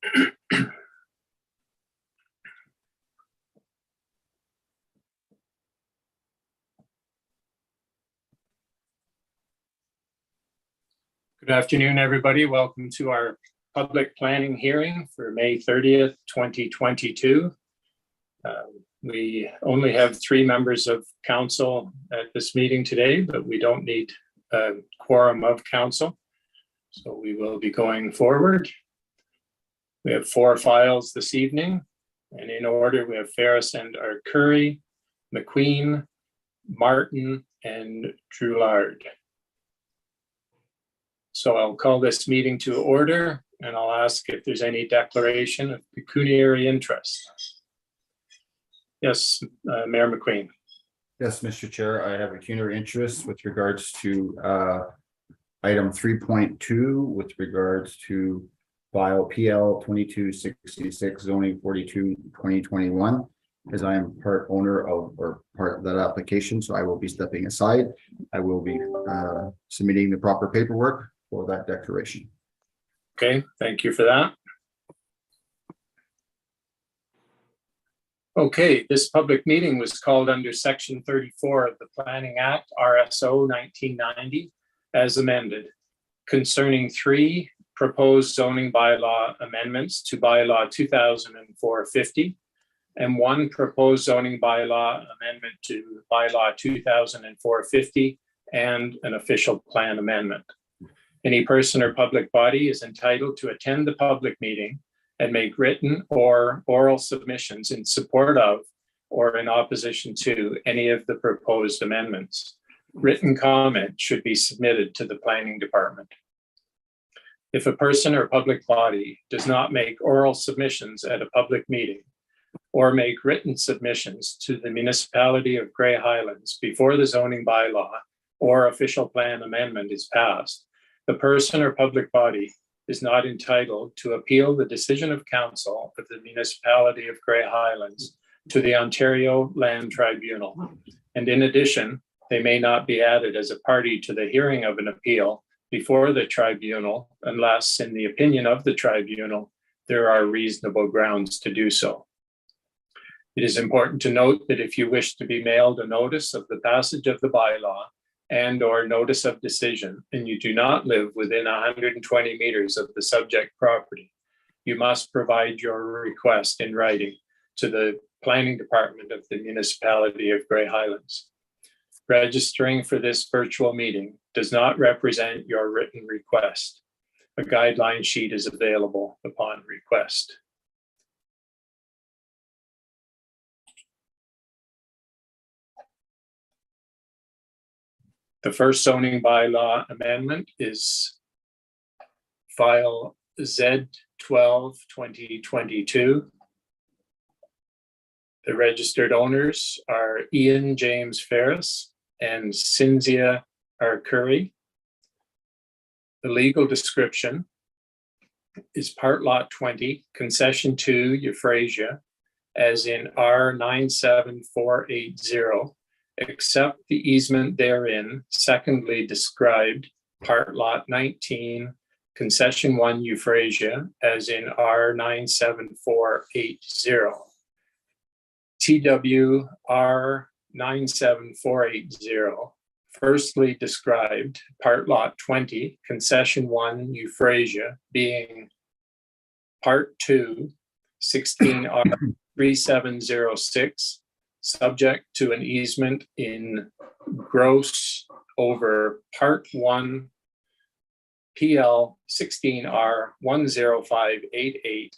Good afternoon, everybody. Welcome to our public planning hearing for May 30th, 2022. We only have 3 members of council at this meeting today, but we don't need a quorum of council. So we will be going forward. We have 4 files this evening, and in order we have Ferris and Arcuri, McQueen, Martin, and Drouillard. So I'll call this meeting to order, and I'll ask if there's any declaration of pecuniary interest. Yes, Mayor McQueen. Yes, Mr. Chair, I have a pecuniary interest with regards to item 3.2 with regards to file PL 2266 zoning 42/2021, as I am part owner of or part of that application. So I will be stepping aside. I will be submitting the proper paperwork for that declaration. Okay, thank you for that. Okay, this public meeting was called under Section 34 of the Planning Act, RSO 1990, as amended, concerning 3 proposed zoning bylaw amendments to bylaw 2004-50 and 1 proposed zoning bylaw amendment to bylaw 2004-50 and an official plan amendment. Any person or public body is entitled to attend the public meeting and make written or oral submissions in support of or in opposition to any of the proposed amendments. Written comment should be submitted to the planning department. If a person or public body does not make oral submissions at a public meeting or make written submissions to the municipality of Grey Highlands before the zoning bylaw or official plan amendment is passed, the person or public body is not entitled to appeal the decision of council of the municipality of Grey Highlands to the Ontario Land Tribunal. And in addition, they may not be added as a party to the hearing of an appeal before the tribunal unless, in the opinion of the tribunal, there are reasonable grounds to do so. It is important to note that if you wish to be mailed a notice of the passage of the bylaw and or notice of decision, and you do not live within 120 meters of the subject property, you must provide your request in writing to the planning department of the municipality of Grey Highlands. Registering for this virtual meeting does not represent your written request. A guideline sheet is available upon request. The first zoning bylaw amendment is file Z12-2022. The registered owners are Ian James Ferris and Cinzia Arcuri. The legal description is part lot 20, concession 2, EUPHRASIA, as in R97480, except the easement therein, secondly described, part lot 19, concession 1, EUPHRASIA, as in R97480. TWR 97480, firstly described, part lot 20, concession 1, EUPHRASIA, being part 2, 16R 3706, subject to an easement in gross over part 1, PL 16R 10588,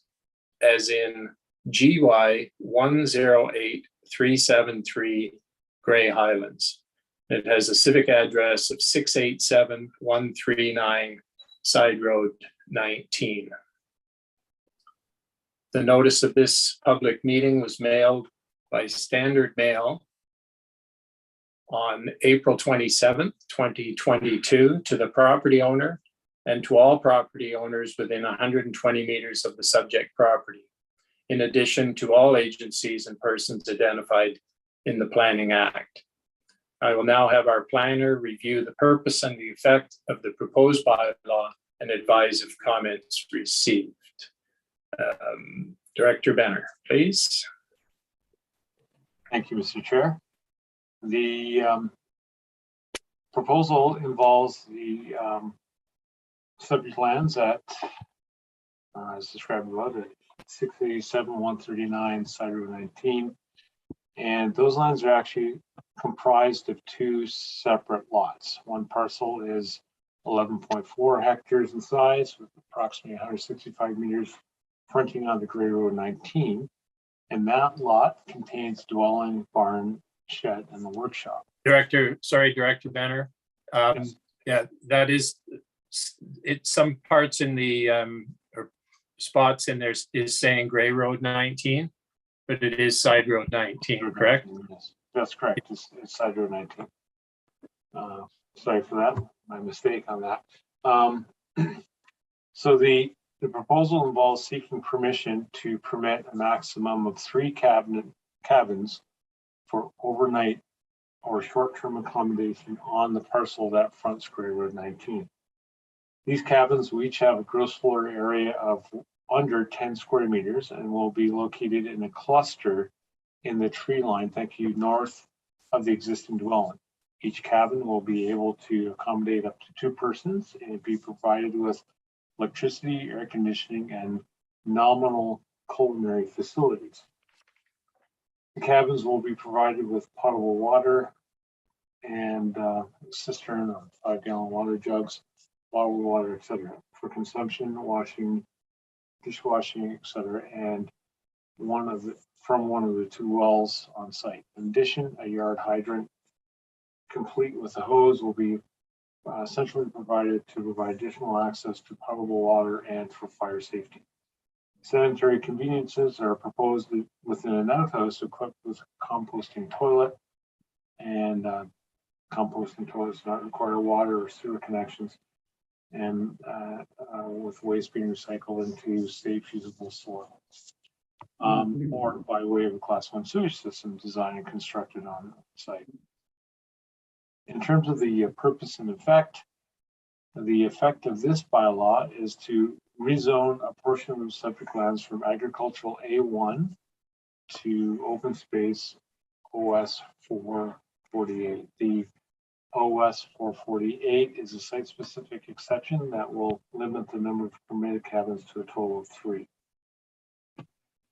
as in GY 108373 Grey Highlands. It has a civic address of 687139 Side Road 19. The notice of this public meeting was mailed by standard mail on April 27th, 2022 to the property owner and to all property owners within 120 meters of the subject property, in addition to all agencies and persons identified in the Planning Act. I will now have our planner review the purpose and the effect of the proposed bylaw and advise if comments received. Director Benner, please. Thank you, Mr. Chair. The proposal involves the subject lands at, as described above, at 687, 139, Side Road 19. And those lands are actually comprised of two separate lots. One parcel is 11.4 hectares in size with approximately 165 meters fronting on the Grey Road 19. And that lot contains dwelling, barn, shed, and the workshop. Director Benner. Yes. Yeah, that is, it's some parts in the or spots in there is saying Grey Road 19, but it is Side Road 19, correct? Yes, that's correct. It's Side Road 19. Sorry for that, my mistake on that. So the proposal involves seeking permission to permit a maximum of 3 cabins for overnight or short-term accommodation on the parcel that fronts Grey Road 19. These cabins will each have a gross floor area of under 10 square meters and will be located in a cluster in the tree line, north of the existing dwelling. Each cabin will be able to accommodate up to 2 persons and be provided with electricity, air conditioning, and nominal culinary facilities. The cabins will be provided with potable water and cistern of 5-gallon water jugs, bottled water, etc., for consumption, washing, dishwashing, etc., and from one of the 2 wells on site. In addition, a yard hydrant complete with a hose will be centrally provided to provide additional access to potable water and for fire safety. Sanitary conveniences are proposed within an outhouse equipped with a composting toilet, and composting toilets do not require water or sewer connections, and with waste being recycled into safe, usable soil, or by way of a Class 1 sewage system designed and constructed on the site. In terms of the purpose and effect, the effect of this bylaw is to rezone a portion of the subject lands from agricultural A1 to open space OS 448. The OS 448 is a site-specific exception that will limit the number of permitted cabins to a total of 3.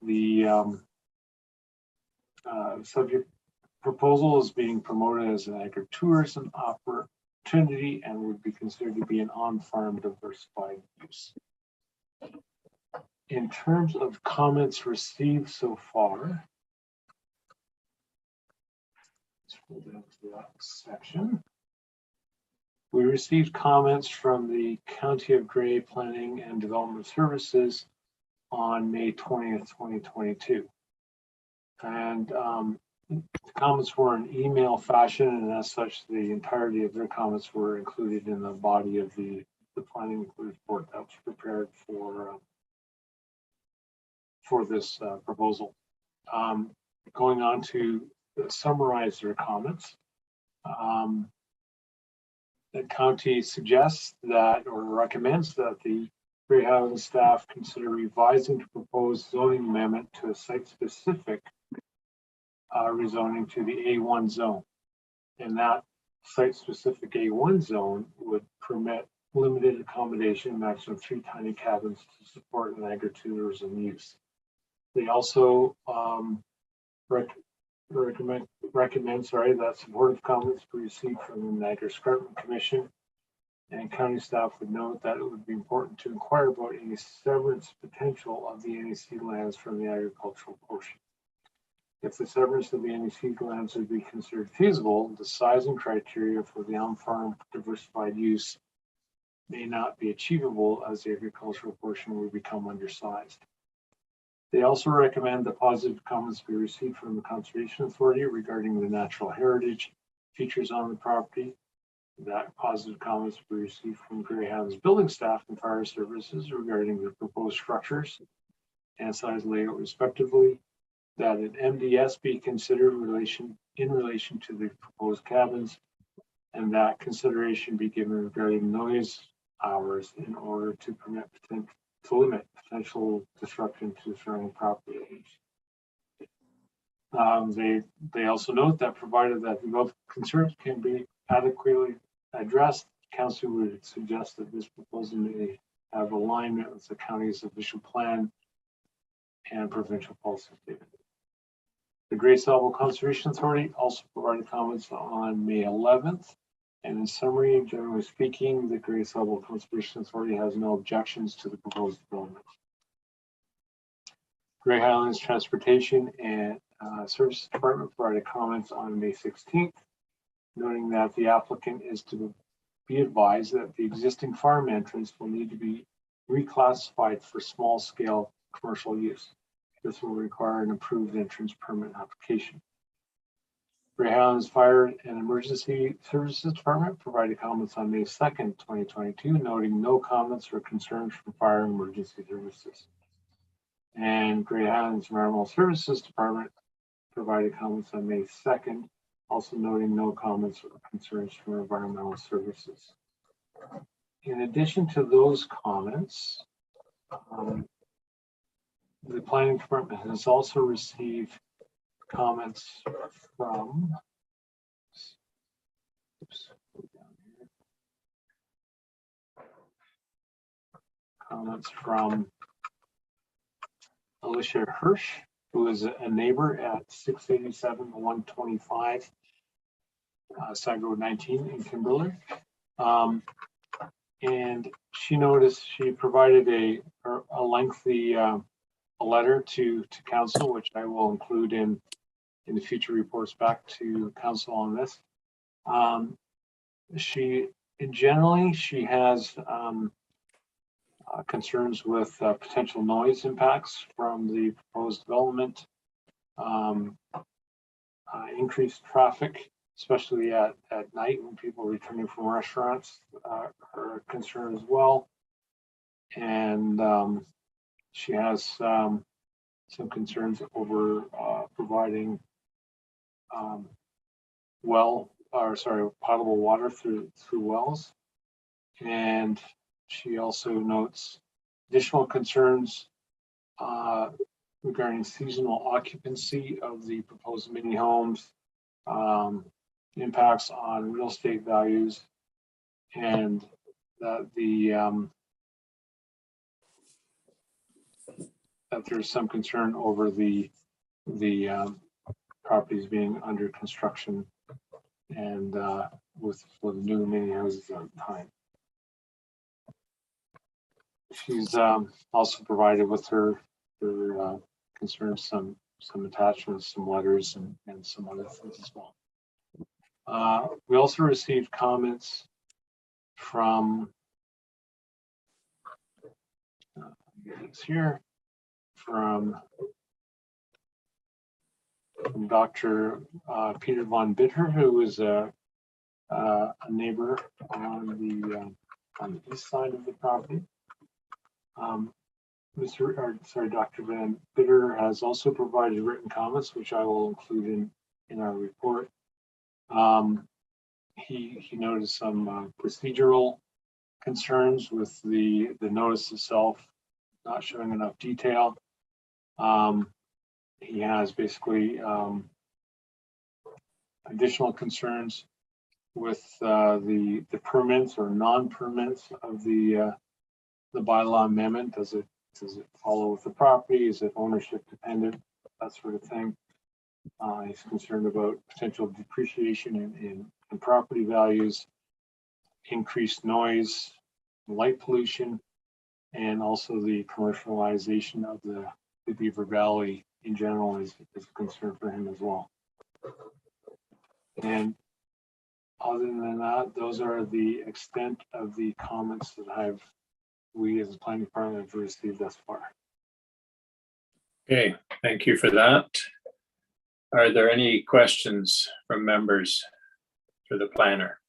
The subject proposal is being promoted as an agritourism opportunity and would be considered to be an on-farm diversified use. In terms of comments received so far, let's scroll down to that section. We received comments from the County of Grey Planning and Development Services on May 20th, 2022. And the comments were in email fashion, and as such, the entirety of their comments were included in the body of the planning report that was prepared for this proposal. Going on to summarize their comments, the county suggests that, or recommends that, the Grey Highlands staff consider revising the proposed zoning amendment to a site-specific rezoning to the A1 zone. And that site-specific A1 zone would permit limited accommodation, maximum 3 tiny cabins to support an agritourism use. They also recommend that supportive comments be received from the Niagara Escarpment Commission, and county staff would note that it would be important to inquire about any severance potential of the NEC lands from the agricultural portion. If the severance of the NEC lands would be considered feasible, the size and criteria for the on-farm diversified use may not be achievable, as the agricultural portion would become undersized. They also recommend that positive comments be received from the Conservation Authority regarding the natural heritage features on the property. That positive comments be received from Grey Highlands building staff and fire services regarding the proposed structures and size layout respectively. That an MDS be considered in relation to the proposed cabins, and that consideration be given regarding noise hours in order to permit to limit potential disruption to surrounding property owners. They also note that provided that the above concerns can be adequately addressed, council would suggest that this proposal may have alignment with the county's official plan and provincial policy statement. The Grey Salvo Conservation Authority also provided comments on May 11th. And in summary, generally speaking, the Grey Salvo Conservation Authority has no objections to the proposed development. Grey Highlands Transportation and Services Department provided comments on May 16th, noting that the applicant is to be advised that the existing farm entrance will need to be reclassified for small-scale commercial use. This will require an approved entrance permit application. Grey Highlands Fire and Emergency Services Department provided comments on May 2nd, 2022, noting no comments or concerns from fire and emergency services. And Grey Highlands Environmental Services Department provided comments on May 2nd, also noting no comments or concerns from environmental services. In addition to those comments, the planning department has also received comments from Alicia Hirsch, who is a neighbor at 687 125 Side Road 19 in Kimberley. And she noticed she provided a lengthy letter to council, which I will include in the future reports back to council on this. She has concerns with potential noise impacts from the proposed development, increased traffic, especially at night when people are returning from restaurants, are a concern as well. And she has some concerns over providing potable water through wells. And she also notes additional concerns regarding seasonal occupancy of the proposed mini homes, impacts on real estate values, and that that there's some concern over the properties being under construction and with new mini houses at the time. She's also provided with her concerns some attachments, some letters, and some other things as well. We also received comments from from Dr. Peter von Bitter, who is a neighbor on the east side of the property. Dr. Van Bitter has also provided written comments, which I will include in our report. He noticed some procedural concerns with the notice itself not showing enough detail. He has basically additional concerns with the permits or non-permits of the bylaw amendment. Does it follow with the property? Is it ownership dependent? That sort of thing. He's concerned about potential depreciation in property values, increased noise, light pollution, and also the commercialization of the Beaver Valley in general is a concern for him as well. And other than that, those are the extent of the comments that we as a planning department have received thus far. Okay, thank you for that. Are there any questions from members for the planner?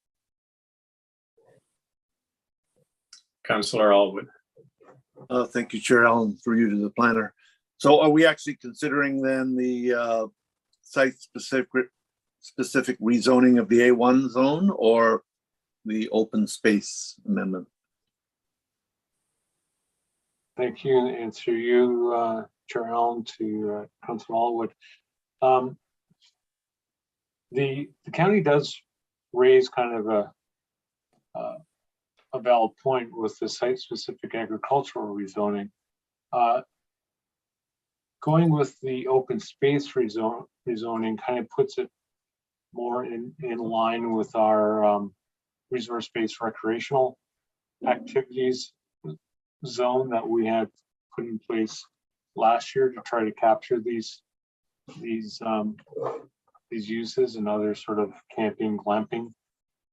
Councillor Alwood. Thank you, Chair Allen, for you to the planner. So are we actually considering then the site-specific rezoning of the A1 zone or the open space amendment? Thank you, and through you, Chair Allen, to Councillor Allwood. The county does raise kind of a valid point with the site-specific agricultural rezoning. Going with the open space rezoning kind of puts it more in line with our resource-based recreational activities zone that we had put in place last year to try to capture these uses and other sort of camping, glamping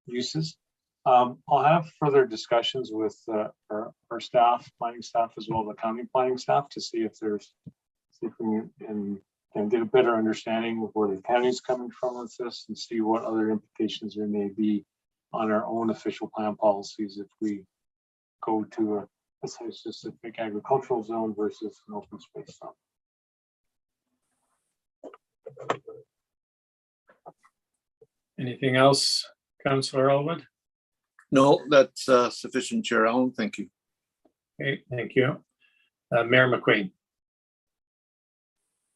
uses. I'll have further discussions with our staff, planning staff, as well as the county planning staff to see if we can get a better understanding of where the county's coming from with this and see what other implications there may be on our own official plan policies if we go to a site-specific agricultural zone versus an open space zone. Anything else, Councillor Elwood? No, that's sufficient, Chair Allen. Thank you. Okay, thank you. Mayor McQueen.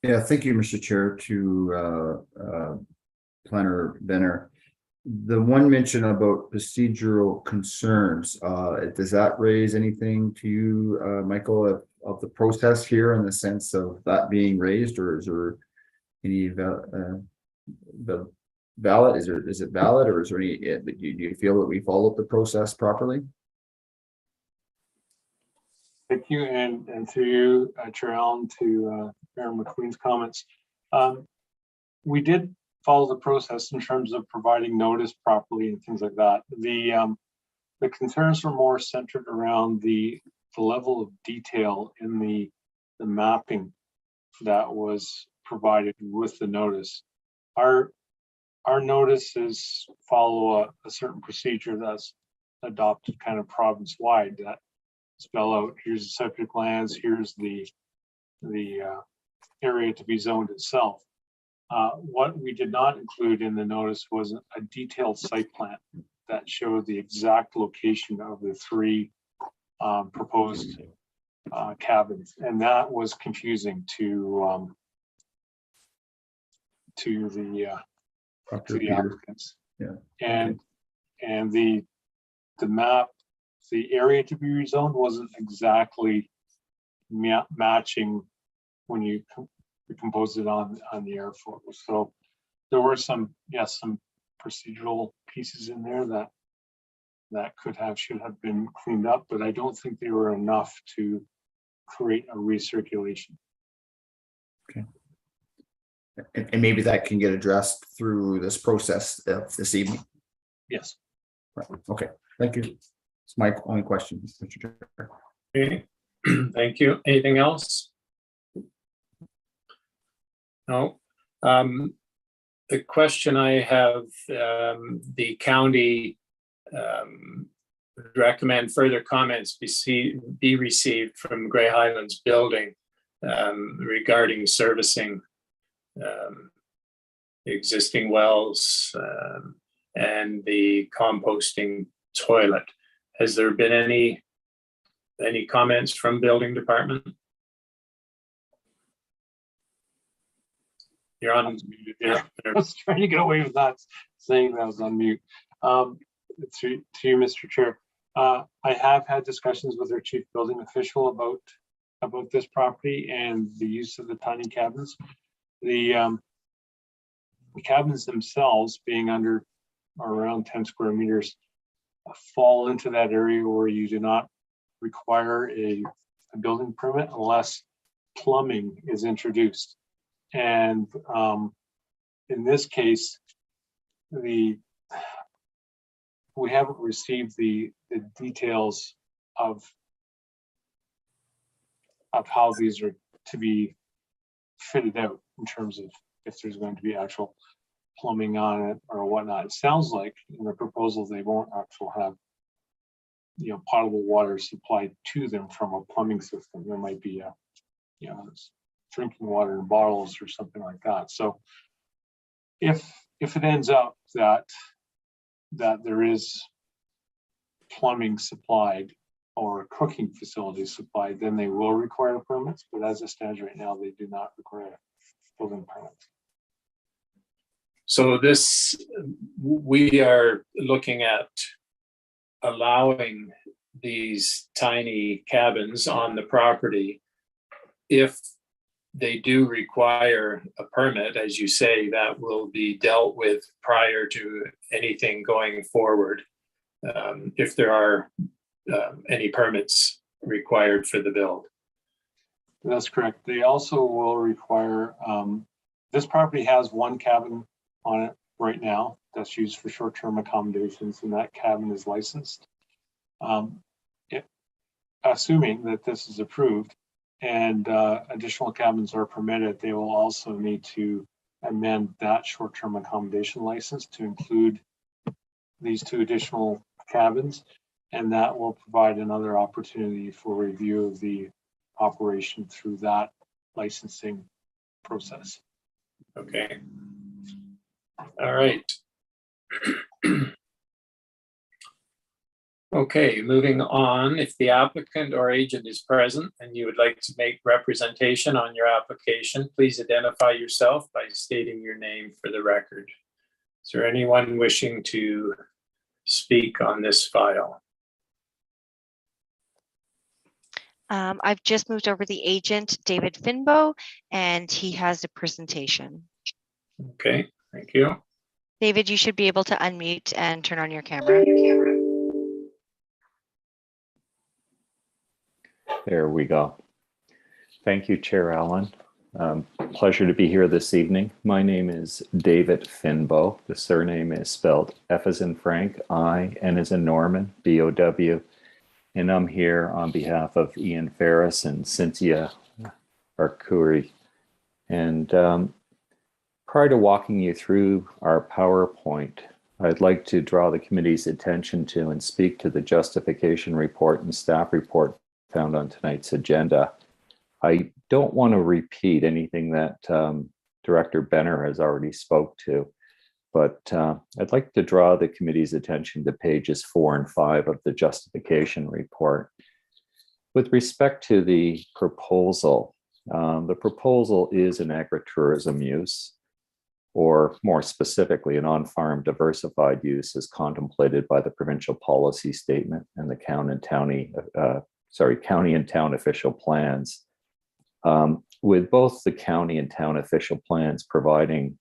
Yeah, thank you, Mr. Chair, to Planner Benner. The one mention about procedural concerns, does that raise anything to you, Michael, of the process here in the sense of that being raised, or is there any valid? Is it valid, or is there any? Do you feel that we followed the process properly? Thank you, and through you, Chair Allen, to Mayor McQueen's comments. We did follow the process in terms of providing notice properly and things like that. The concerns were more centered around the level of detail in the mapping that was provided with the notice. Our notices follow a certain procedure that's adopted kind of province-wide that spell out, here's the subject lands, here's the area to be zoned itself. What we did not include in the notice was a detailed site plan that showed the exact location of the three proposed cabins, and that was confusing to the applicants. Yeah. And the map, the area to be rezoned wasn't exactly matching when you composed it on the air photos. So there were some procedural pieces in there that should have been cleaned up, but I don't think they were enough to create a recirculation. Okay. And maybe that can get addressed through this process this evening. Yes. Right. Okay. Thank you. It's my only question, Mr. Chair. Okay. Thank you. Anything else? No. The question I have, the county recommend further comments be received from Grey Highlands Building regarding servicing existing wells and the composting toilet. Has there been any comments from building department? You're on mute. I was trying to get away with not saying that I was on mute. To you, Mr. Chair. I have had discussions with our chief building official about this property and the use of the tiny cabins. The cabins themselves, being under or around 10 square meters, fall into that area where you do not require a building permit unless plumbing is introduced. And in this case, we haven't received the details of how these are to be fitted out in terms of if there's going to be actual plumbing on it or whatnot. It sounds like in the proposal they won't actually have potable water supplied to them from a plumbing system. There might be drinking water in bottles or something like that. So if it ends up that there is plumbing supplied, or cooking facilities supplied, then they will require permits, but as it stands right now, they do not require building permits. So this, we are looking at allowing these tiny cabins on the property. If they do require a permit, as you say, that will be dealt with prior to anything going forward. If there are any permits required for the build. That's correct. They also will require, this property has one cabin on it right now that's used for short-term accommodations, and that cabin is licensed. Assuming that this is approved and additional cabins are permitted, they will also need to amend that short-term accommodation license to include these two additional cabins, and that will provide another opportunity for review of the operation through that licensing process. Okay. All right. Okay, moving on. If the applicant or agent is present and you would like to make representation on your application, please identify yourself by stating your name for the record. Is there anyone wishing to speak on this file? I've just moved over the agent, David Finbow, and he has a presentation. Okay, thank you. David, you should be able to unmute and turn on your camera. There we go. Thank you, Chair Allen. Pleasure to be here this evening. My name is David Finbow. The surname is spelled F as in Frank, I, N as in Norman, B-O-W. And I'm here on behalf of Ian Ferris and Cynthia Arcuri. And prior to walking you through our PowerPoint, I'd like to draw the committee's attention to and speak to the justification report and staff report found on tonight's agenda. I don't want to repeat anything that Director Benner has already spoke to, but I'd like to draw the committee's attention to pages 4 and 5 of the justification report. With respect to the proposal is an agritourism use, or more specifically, an on-farm diversified use as contemplated by the provincial policy statement and the county and town official plans. With both the county and town official plans providing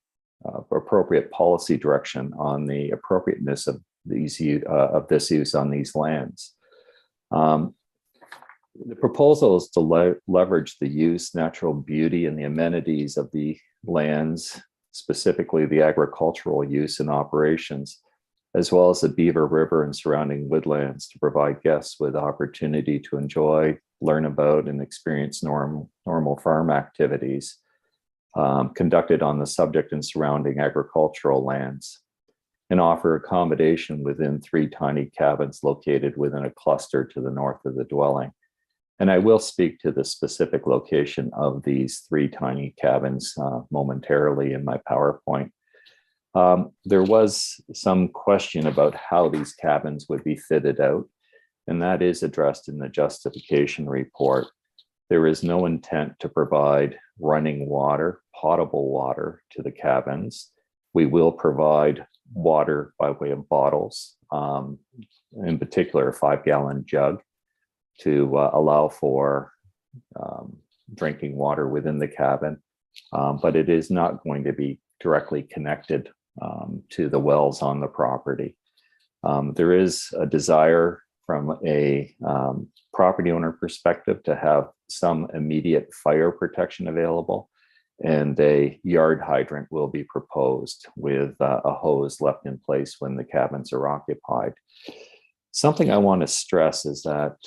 appropriate policy direction on the appropriateness of this use on these lands. The proposal is to leverage the use, natural beauty, and the amenities of the lands, specifically the agricultural use and operations, as well as the Beaver River and surrounding woodlands, to provide guests with opportunity to enjoy, learn about, and experience normal farm activities conducted on the subject and surrounding agricultural lands, and offer accommodation within 3 tiny cabins located within a cluster to the north of the dwelling. And I will speak to the specific location of these 3 tiny cabins momentarily in my PowerPoint. There was some question about how these cabins would be fitted out, and that is addressed in the justification report. There is no intent to provide running water, potable water to the cabins. We will provide water by way of bottles, in particular a 5-gallon jug, to allow for drinking water within the cabin, but it is not going to be directly connected to the wells on the property. There is a desire from a property owner perspective to have some immediate fire protection available, and a yard hydrant will be proposed with a hose left in place when the cabins are occupied. Something I want to stress is that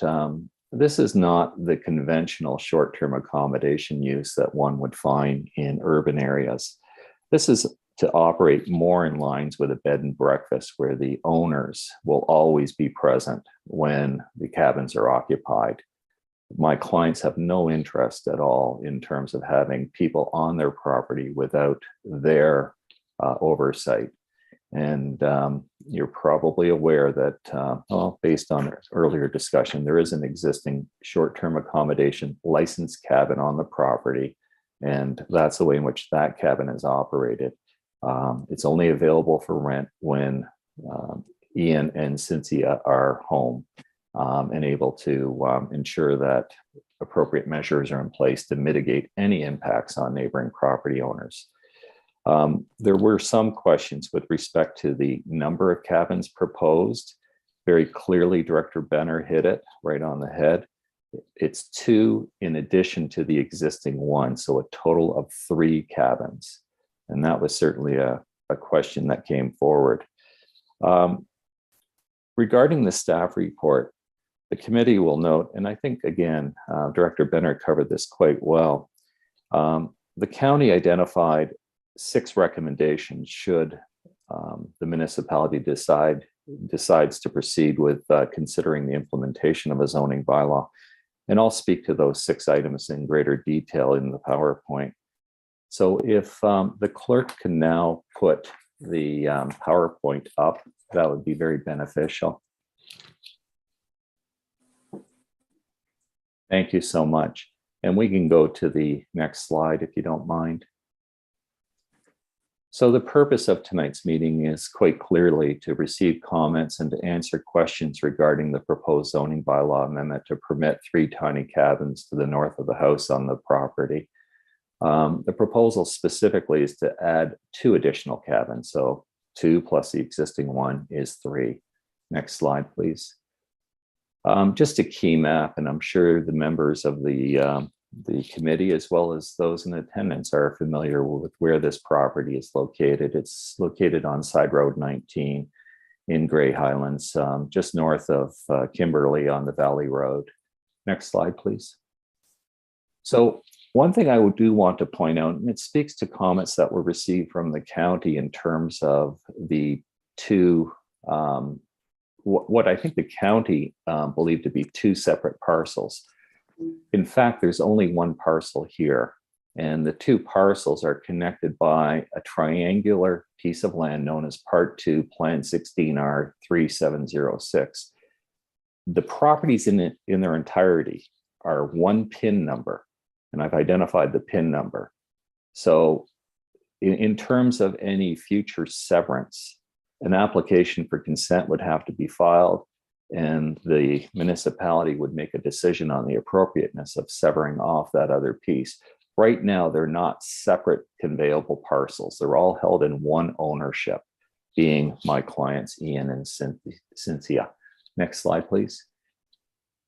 this is not the conventional short-term accommodation use that one would find in urban areas. This is to operate more in lines with a bed and breakfast, where the owners will always be present when the cabins are occupied. My clients have no interest at all in terms of having people on their property without their oversight. And you're probably aware that, well, based on earlier discussion, there is an existing short-term accommodation licensed cabin on the property, and that's the way in which that cabin is operated. It's only available for rent when Ian and Cynthia are home and able to ensure that appropriate measures are in place to mitigate any impacts on neighboring property owners. There were some questions with respect to the number of cabins proposed. Very clearly, Director Benner hit it right on the head. It's 2 in addition to the existing 1, so a total of 3 cabins. And that was certainly a question that came forward. Regarding the staff report, the committee will note, and I think, again, Director Benner covered this quite well. The county identified 6 recommendations should the municipality decides to proceed with considering the implementation of a zoning bylaw. And I'll speak to those 6 items in greater detail in the PowerPoint. So if the clerk can now put the PowerPoint up, that would be very beneficial. Thank you so much. And we can go to the next slide if you don't mind. So the purpose of tonight's meeting is quite clearly to receive comments and to answer questions regarding the proposed zoning bylaw amendment to permit 3 tiny cabins to the north of the house on the property. The proposal specifically is to add 2 additional cabins. So 2 plus the existing 1 is 3. Next slide, please. Just a key map, and I'm sure the members of the committee, as well as those in attendance, are familiar with where this property is located. It's located on Side Road 19 in Grey Highlands, just north of Kimberley on the Valley Road. Next slide, please. So one thing I do want to point out, and it speaks to comments that were received from the county in terms of the 2 what I think the county believed to be 2 separate parcels. In fact, there's only 1 parcel here, and the 2 parcels are connected by a triangular piece of land known as Part 2, Plan 16R 3706. The properties in their entirety are 1 PIN number, and I've identified the PIN number. So in terms of any future severance, an application for consent would have to be filed, and the municipality would make a decision on the appropriateness of severing off that other piece. Right now, they're not separate conveyable parcels. They're all held in 1 ownership, being my clients, Ian and Cynthia. Next slide, please.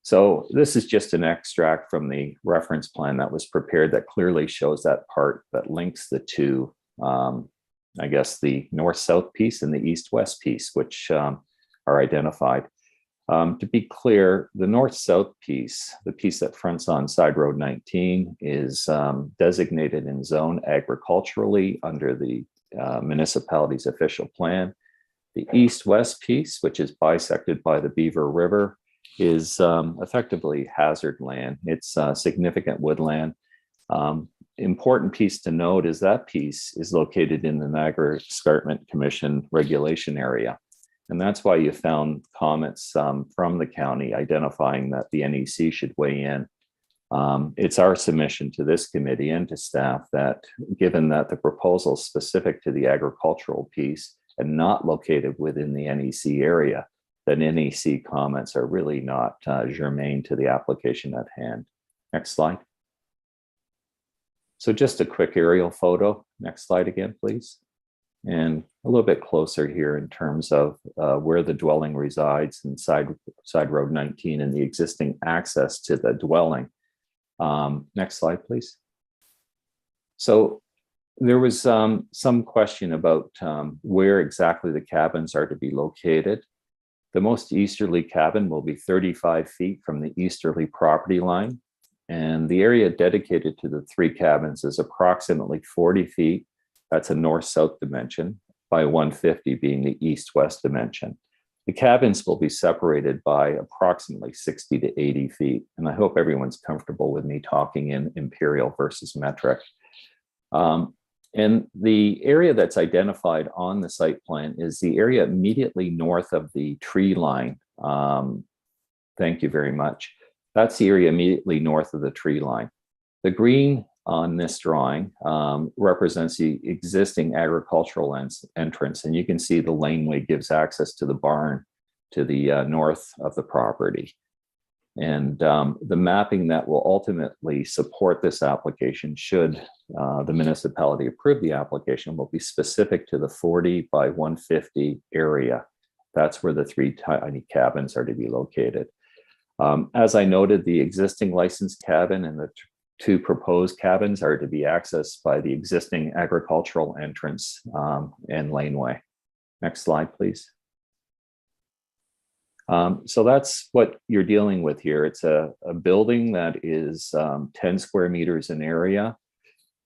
So this is just an extract from the reference plan that was prepared that clearly shows that part that links the 2, I guess, the north-south piece and the east-west piece, which are identified. To be clear, the north-south piece, the piece that fronts on Side Road 19, is designated in zone agriculturally under the municipality's official plan. The east-west piece, which is bisected by the Beaver River, is effectively hazard land. It's significant woodland. Important piece to note is that piece is located in the Niagara Escarpment Commission regulation area. And that's why you found comments from the county identifying that the NEC should weigh in. It's our submission to this committee and to staff that given that the proposal is specific to the agricultural piece and not located within the NEC area, that NEC comments are really not germane to the application at hand. Next slide. So just a quick aerial photo. Next slide again, please. And a little bit closer here in terms of where the dwelling resides and Side Road 19 and the existing access to the dwelling. Next slide, please. So there was some question about where exactly the cabins are to be located. The most easterly cabin will be 35 feet from the easterly property line. And the area dedicated to the 3 cabins is approximately 40 feet. That's a north-south dimension, by 150 being the east-west dimension. The cabins will be separated by approximately 60 to 80 feet. And I hope everyone's comfortable with me talking in imperial versus metric. And the area that's identified on the site plan is the area immediately north of the tree line. Thank you very much. That's the area immediately north of the tree line. The green on this drawing represents the existing agricultural entrance, and you can see the laneway gives access to the barn to the north of the property. And the mapping that will ultimately support this application, should the municipality approve the application, will be specific to the 40 by 150 area. That's where the 3 tiny cabins are to be located. As I noted, the existing licensed cabin and the 2 proposed cabins are to be accessed by the existing agricultural entrance and laneway. Next slide, please. So that's what you're dealing with here. It's a building that is 10 square meters in area.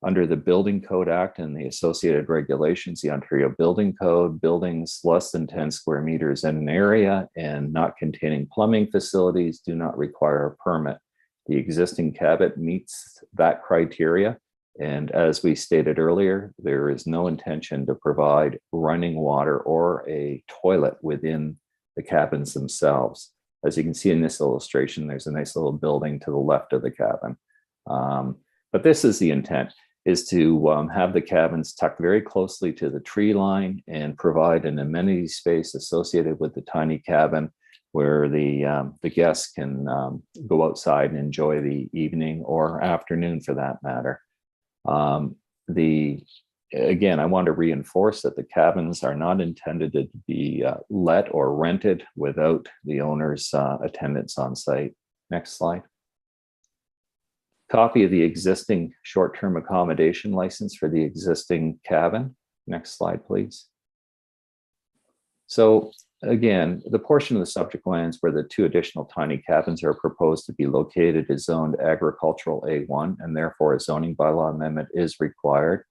Under the Building Code Act and the associated regulations, the Ontario Building Code, buildings less than 10 square meters in an area and not containing plumbing facilities do not require a permit. The existing cabin meets that criteria. And as we stated earlier, there is no intention to provide running water or a toilet within the cabins themselves. As you can see in this illustration, there's a nice little building to the left of the cabin. But this is the intent, is to have the cabins tucked very closely to the tree line and provide an amenity space associated with the tiny cabin where the guests can go outside and enjoy the evening or afternoon for that matter. Again, I want to reinforce that the cabins are not intended to be let or rented without the owner's attendance on site. Next slide. Copy of the existing short-term accommodation license for the existing cabin. Next slide, please. So again, the portion of the subject lands where the 2 additional tiny cabins are proposed to be located is zoned agricultural A1, and therefore a zoning bylaw amendment is required.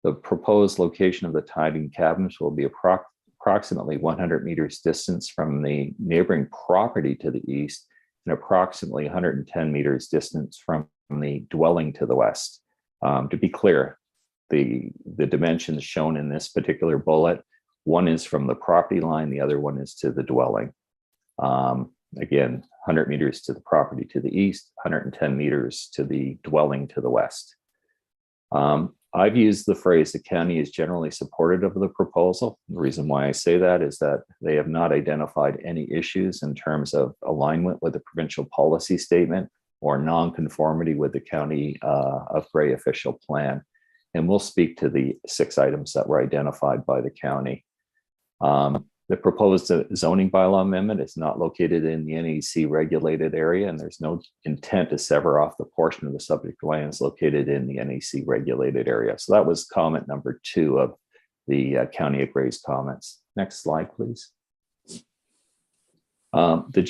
The proposed location of the tiny cabins will be approximately 100 meters distance from the neighboring property to the east and approximately 110 meters distance from the dwelling to the west. To be clear, the dimensions shown in this particular bullet, one is from the property line, the other one is to the dwelling. Again, 100 meters to the property to the east, 110 meters to the dwelling to the west. I've used the phrase the county is generally supportive of the proposal. The reason why I say that is that they have not identified any issues in terms of alignment with the provincial policy statement or non-conformity with the county of Grey official plan. And we'll speak to the 6 items that were identified by the county. The proposed zoning bylaw amendment is not located in the NEC regulated area, and there's no intent to sever off the portion of the subject lands located in the NEC regulated area. So that was comment number 2 of the County of Grey's comments. Next slide, please. The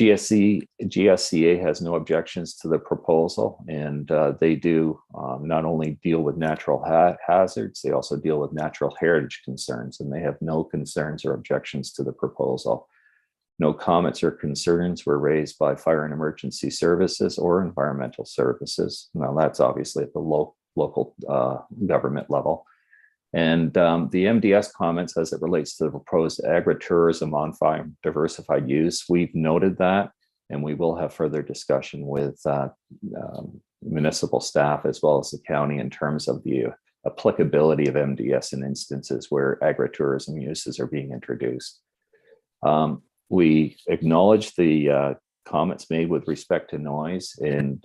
GSCA has no objections to the proposal, and they do not only deal with natural hazards, they also deal with natural heritage concerns, and they have no concerns or objections to the proposal. No comments or concerns were raised by Fire and Emergency Services or Environmental Services. Now, that's obviously at the local government level. And the MDS comments as it relates to the proposed agritourism on-farm diversified use, we've noted that, and we will have further discussion with municipal staff as well as the county in terms of the applicability of MDS in instances where agritourism uses are being introduced. We acknowledge the comments made with respect to noise, and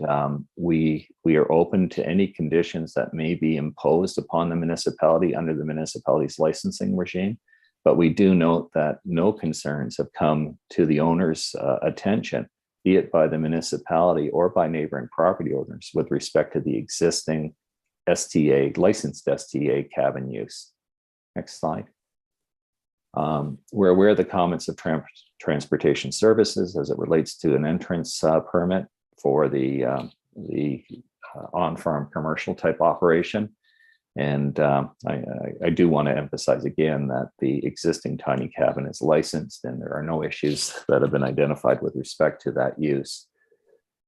we are open to any conditions that may be imposed upon the municipality under the municipality's licensing regime. But we do note that no concerns have come to the owner's attention, be it by the municipality or by neighboring property owners with respect to the existing STA, licensed STA cabin use. Next slide. We're aware of the comments of transportation services as it relates to an entrance permit for the on-farm commercial type operation. And I do want to emphasize again that the existing tiny cabin is licensed and there are no issues that have been identified with respect to that use.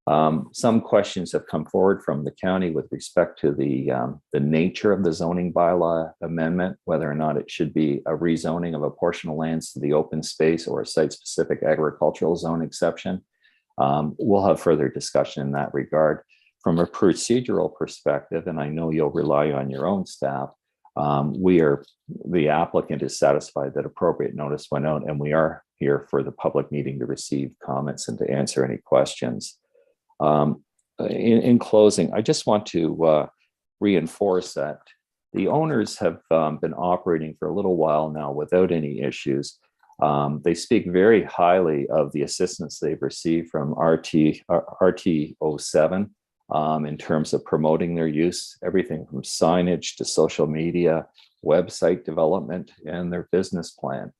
Some questions have come forward from the county with respect to the nature of the zoning bylaw amendment, whether or not it should be a rezoning of a portion of lands to the open space or a site-specific agricultural zone exception. We'll have further discussion in that regard. From a procedural perspective, and I know you'll rely on your own staff, the applicant is satisfied that appropriate notice went out, and we are here for the public meeting to receive comments and to answer any questions. In closing, I just want to reinforce that the owners have been operating for a little while now without any issues. They speak very highly of the assistance they've received from RT07 in terms of promoting their use, everything from signage to social media, website development, and their business plan.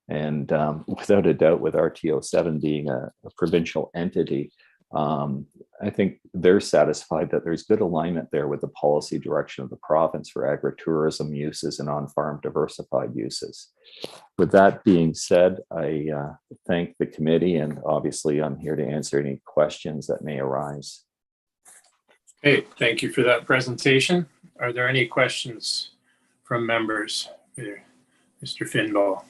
And without a doubt, with RT07 being a provincial entity, I think they're satisfied that there's good alignment there with the policy direction of the province for agritourism uses and on-farm diversified uses. With that being said, I thank the committee, and obviously I'm here to answer any questions that may arise. Okay, thank you for that presentation. Are there any questions from members? Here, Mr. Finbow.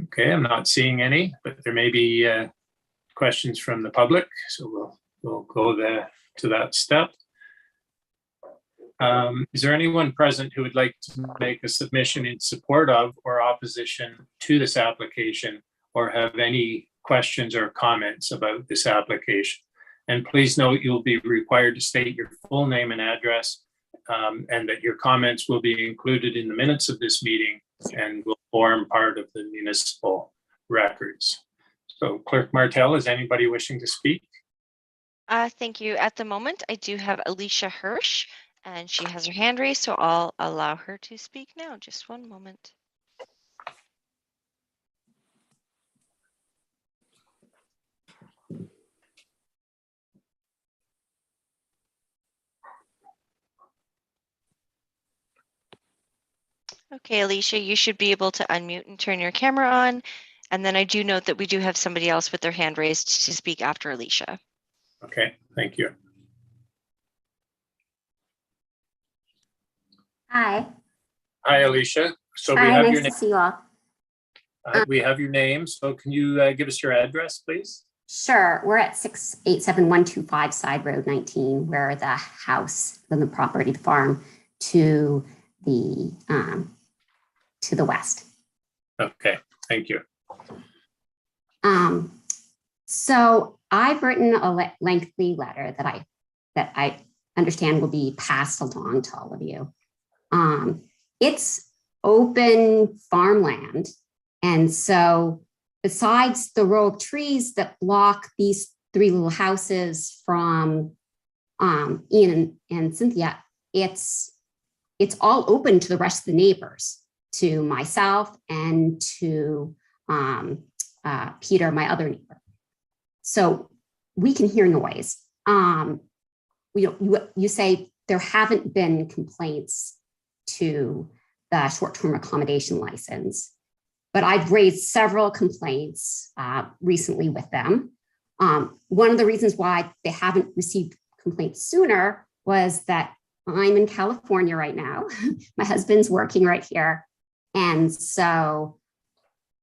Okay, I'm not seeing any, but there may be questions from the public, so we'll go to that step. Is there anyone present who would like to make a submission in support of or opposition to this application, or have any questions or comments about this application? And please note, you'll be required to state your full name and address, and that your comments will be included in the minutes of this meeting and will form part of the municipal records. So Clerk Martel, is anybody wishing to speak? Thank you. At the moment, I do have Alicia Hirsch, and she has her hand raised, so I'll allow her to speak now. Just one moment. Okay, Alicia, you should be able to unmute and turn your camera on. And then I do note that we do have somebody else with their hand raised to speak after Alicia. Okay, thank you. Hi. Hi, Alicia. So we Hi, have nice your to name. see you all. We have your name. So can you give us your address, please? Sure. We're at 687125 Side Road 19, where the house and the property, the farm, to the west. Okay, thank you. So I've written a lengthy letter that I understand will be passed along to all of you. It's open farmland. And so besides the row of trees that block these three little houses from Ian and Cynthia, it's all open to the rest of the neighbors, to myself and to Peter, my other neighbor. So we can hear noise. You say there haven't been complaints to the short-term accommodation license, but I've raised several complaints recently with them. One of the reasons why they haven't received complaints sooner was that I'm in California right now. My husband's working right here. And so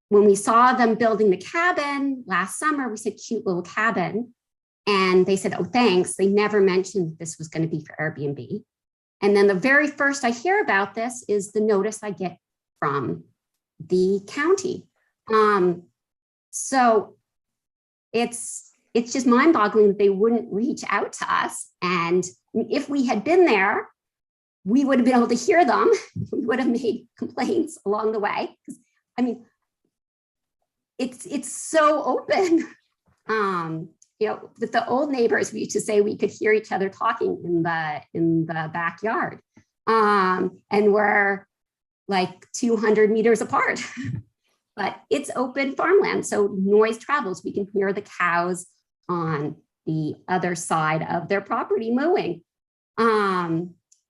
when we saw them building the cabin last summer, we said, cute little cabin. And they said, oh, thanks. They never mentioned this was going to be for Airbnb. And then the very first I hear about this is the notice I get from the county. So it's just mind-boggling that they wouldn't reach out to us. And if we had been there, we would have been able to hear them. We would have made complaints along the way. I mean, it's so open. With the old neighbors, we used to say we could hear each other talking in the backyard, and we're like 200 meters apart. But it's open farmland, so noise travels. We can hear the cows on the other side of their property mooing.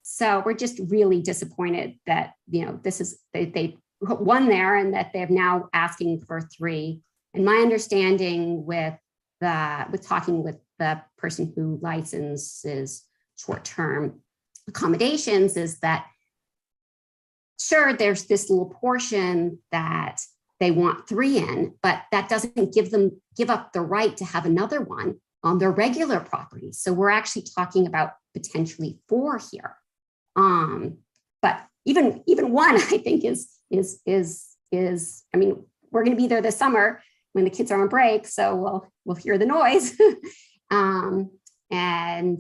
So we're just really disappointed that they won there and that they're now asking for 3. And my understanding with talking with the person who licenses short-term accommodations is that, sure, there's this little portion that they want 3 in, but that doesn't give up the right to have another one on their regular property. So we're actually talking about potentially 4 here. But even 1, I think is, I mean, we're going to be there this summer when the kids are on break, so we'll hear the noise. And,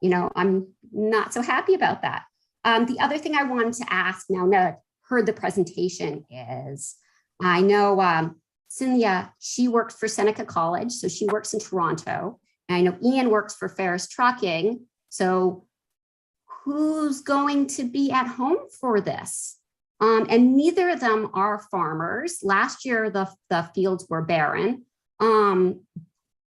you know, I'm not so happy about that. The other thing I wanted to ask now that I've heard the presentation is, I know Cynthia, she works for Seneca College, so she works in Toronto. And I know Ian works for Ferris Trucking. So who's going to be at home for this? And neither of them are farmers. Last year, the fields were barren.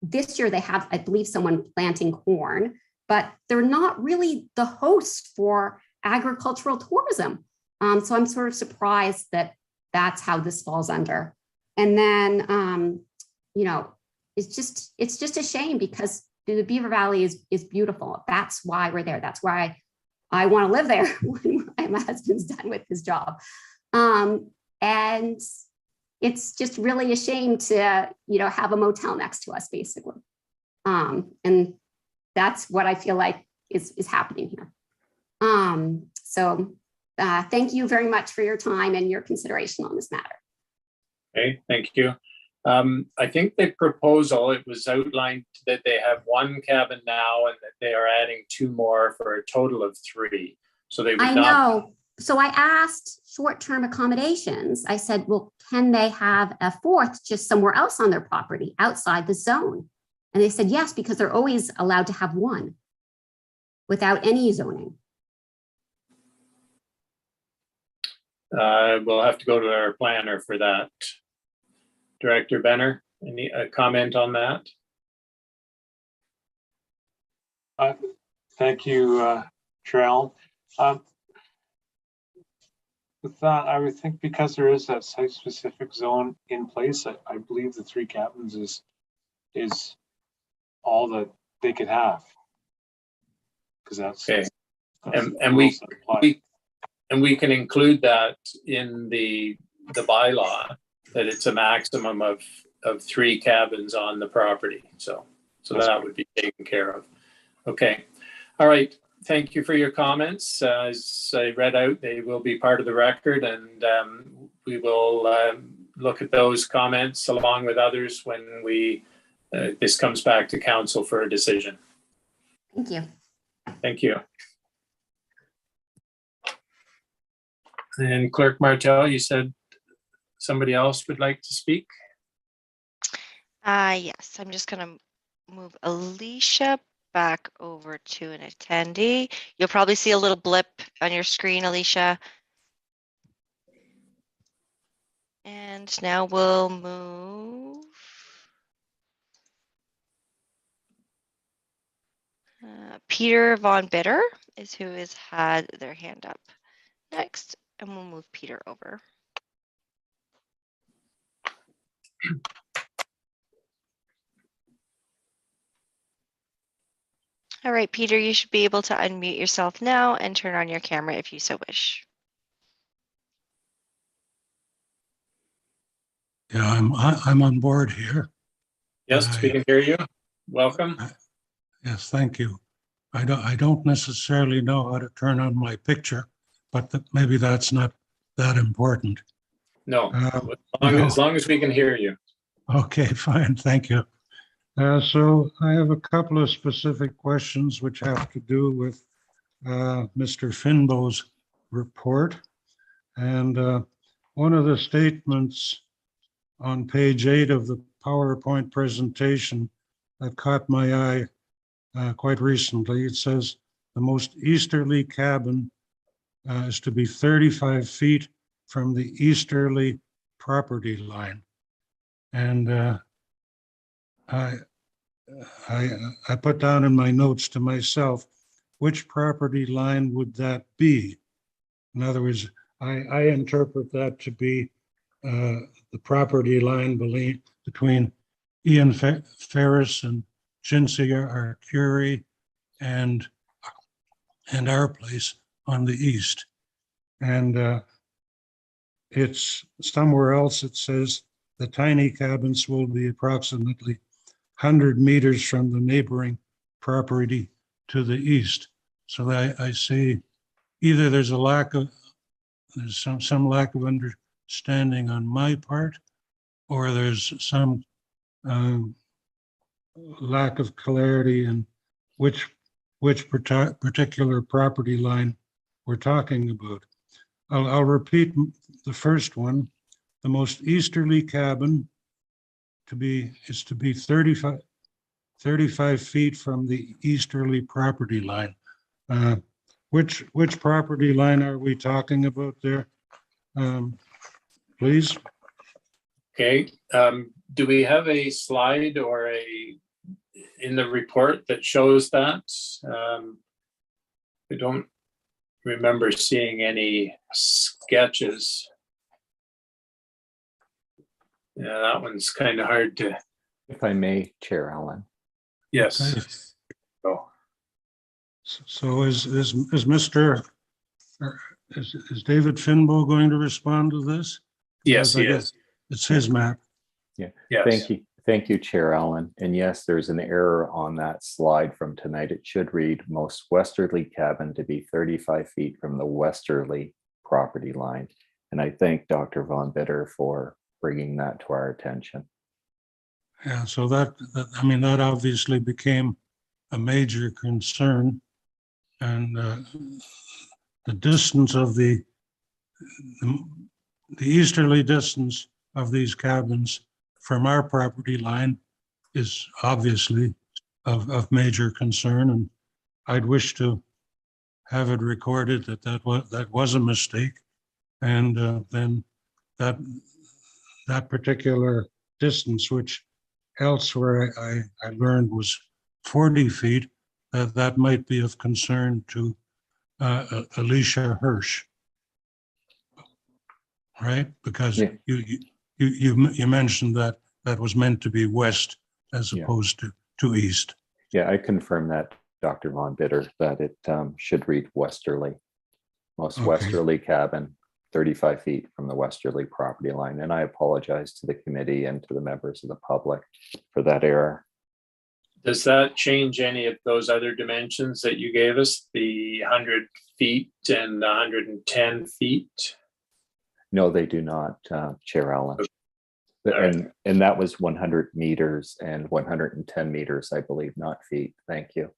This year they have, I believe, someone planting corn, but they're not really the host for agricultural tourism. So I'm sort of surprised that that's how this falls under. And then, you know, it's just a shame because the Beaver Valley is beautiful. That's why we're there. That's why I want to live there when my husband's done with his job. And it's just really a shame to, you know, have a motel next to us, basically. And that's what I feel like is happening here. So thank you very much for your time and your consideration on this matter. Okay, thank you. I think the proposal, it was outlined that they have 1 cabin now and that they are adding 2 more for a total of 3. So they would I not. know. So I asked short-term accommodations. I said, well, can they have a 4th just somewhere else on their property outside the zone? And they said, yes, because they're always allowed to have 1 without any zoning. We'll have to go to our planner for that. Director Benner, any comment on that? Thank you, Cheryl. With that, I would think because there is that site-specific zone in place, I believe the 3 cabins is all that they could have. Because that's okay. That's And we can include that in the bylaw, that it's a maximum of 3 cabins on the property. So that would be taken care of. Okay. All right. Thank you for your comments. As I read out, they will be part of the record, and we will look at those comments along with others when this comes back to council for a decision. Thank you. Thank you. And Clerk Martel, you said somebody else would like to speak? Yes, I'm just going to move Alicia back over to an attendee. You'll probably see a little blip on your screen, Alicia. And now we'll move Peter Von Bitter is who has had their hand up next, and we'll move Peter over. All right, Peter, you should be able to unmute yourself now and turn on your camera if you so wish. Yeah, I'm on board here. Yes, we can hear you. Welcome. Yes, thank you. I don't necessarily know how to turn on my picture, but maybe that's not that important. No, as long as we can hear you. Okay, fine, thank you. So I have a couple of specific questions which have to do with Mr. Finbow's report. And one of the statements on page 8 of the PowerPoint presentation that caught my eye quite recently, it says the most easterly cabin is to be 35 feet from the easterly property line. And I put down in my notes to myself, which property line would that be? In other words, I interpret that to be the property line between Ferris and Cinzia Arcuri and our place on the east. And it's somewhere else it says the tiny cabins will be approximately 100 meters from the neighboring property to the east. So I see either there's some lack of understanding on my part, or there's some lack of clarity in which particular property line we're talking about. I'll repeat the first one. The most easterly cabin is to be 35 feet from the easterly property line. Which property line are we talking about there? Please. Okay, do we have a slide or in the report that shows that? I don't remember seeing any sketches. Yeah, that one's kind of hard to. If I may, Chair Allen. Yes. Okay. Oh, So is David Finbow going to respond to this? yes, Because I he guess is. It's his map. Yes. Thank you, Chair Allen. And yes, there's an error on that slide from tonight. It should read most westerly cabin to be 35 feet from the westerly property line. And I thank Dr. Von Bitter for bringing that to our attention. Yeah, so that obviously became a major concern. And the distance of the easterly distance of these cabins from our property line is obviously of major concern. And I'd wish to have it recorded that was a mistake. And then that particular distance, which elsewhere I learned was 40 feet, that might be of concern to Alicia Hirsch, right? Because Yeah. you mentioned that was meant to be west as Yeah. opposed to east. Yeah, I confirm that, Dr. Von Bitter, that it should read westerly. Most Okay. westerly cabin, 35 feet from the westerly property line. And I apologize to the committee and to the members of the public for that error. Does that change any of those other dimensions that you gave us, the 100 feet and the 110 feet? No, they do not, Chair Allen. Okay. And that was 100 meters and 110 meters, I believe, not feet. Thank you.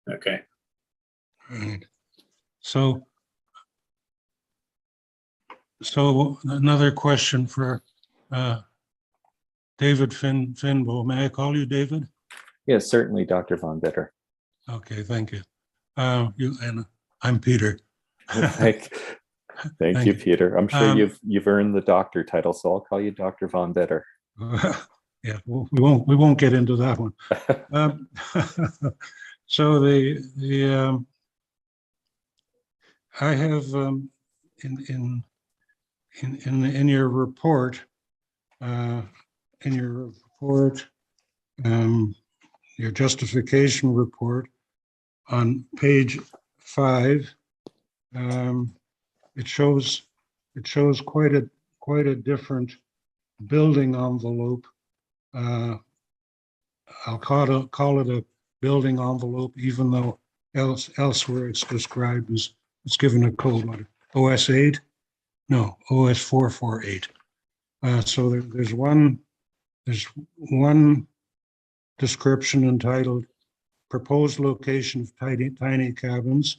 Okay. Right. So another question for David Finbow. May I call you David? Yes, certainly, Dr. Von Bitter. Okay, thank you. And I'm Peter. Thank you, Peter. I'm sure you've earned the doctor title, so I'll call you Dr. Von Bitter. Yeah, we won't get into that one. So I have in your report, your justification report on page 5, it shows quite a different building envelope. I'll call it a building envelope, even though elsewhere it's described as, it's given a code, what, OS8? No, OS448. So there's one description entitled proposed location of tiny cabins.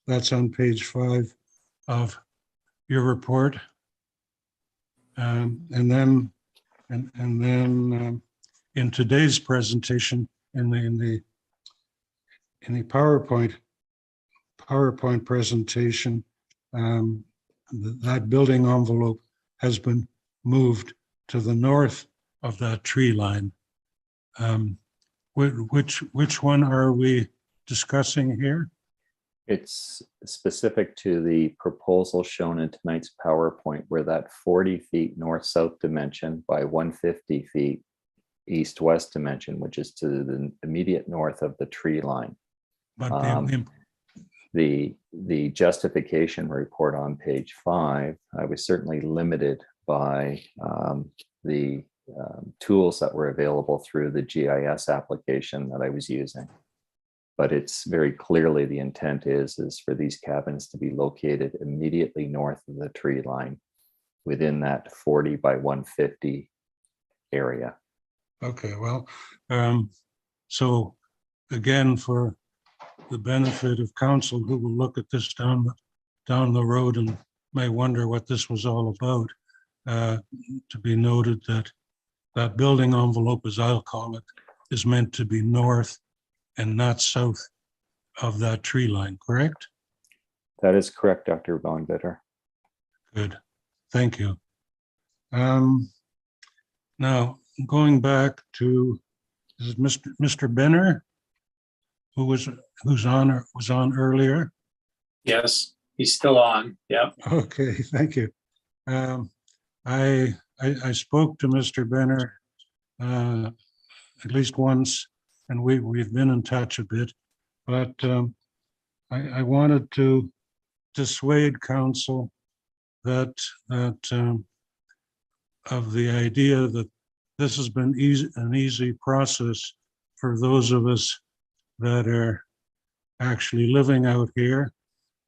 That's on page 5 of your report. And then in today's presentation, in the PowerPoint presentation, that building envelope has been moved to the north of that tree line. Which one are we discussing here? It's specific to the proposal shown in tonight's PowerPoint, where that 40 feet north-south dimension by 150 feet east-west dimension, which is to the immediate north of the tree line. But The justification report on page 5, I was certainly limited by the tools that were available through the GIS application that I was using. But it's very clearly the intent is for these cabins to be located immediately north of the tree line within that 40 by 150 area. okay, well, so again, for the benefit of council who will look at this down the road and may wonder what this was all about, to be noted that that building envelope, as I'll call it, is meant to be north and not south of that tree line, correct? That is correct, Dr. Von Bitter. Good, thank you. Now, going back to, is it Mr. Benner, who was on earlier? Yes, he's still on. Yep. Okay, thank you. I spoke to Mr. Benner at least once, and we've been in touch a bit, but I wanted to dissuade council that of the idea that this has been an easy process for those of us that are actually living out here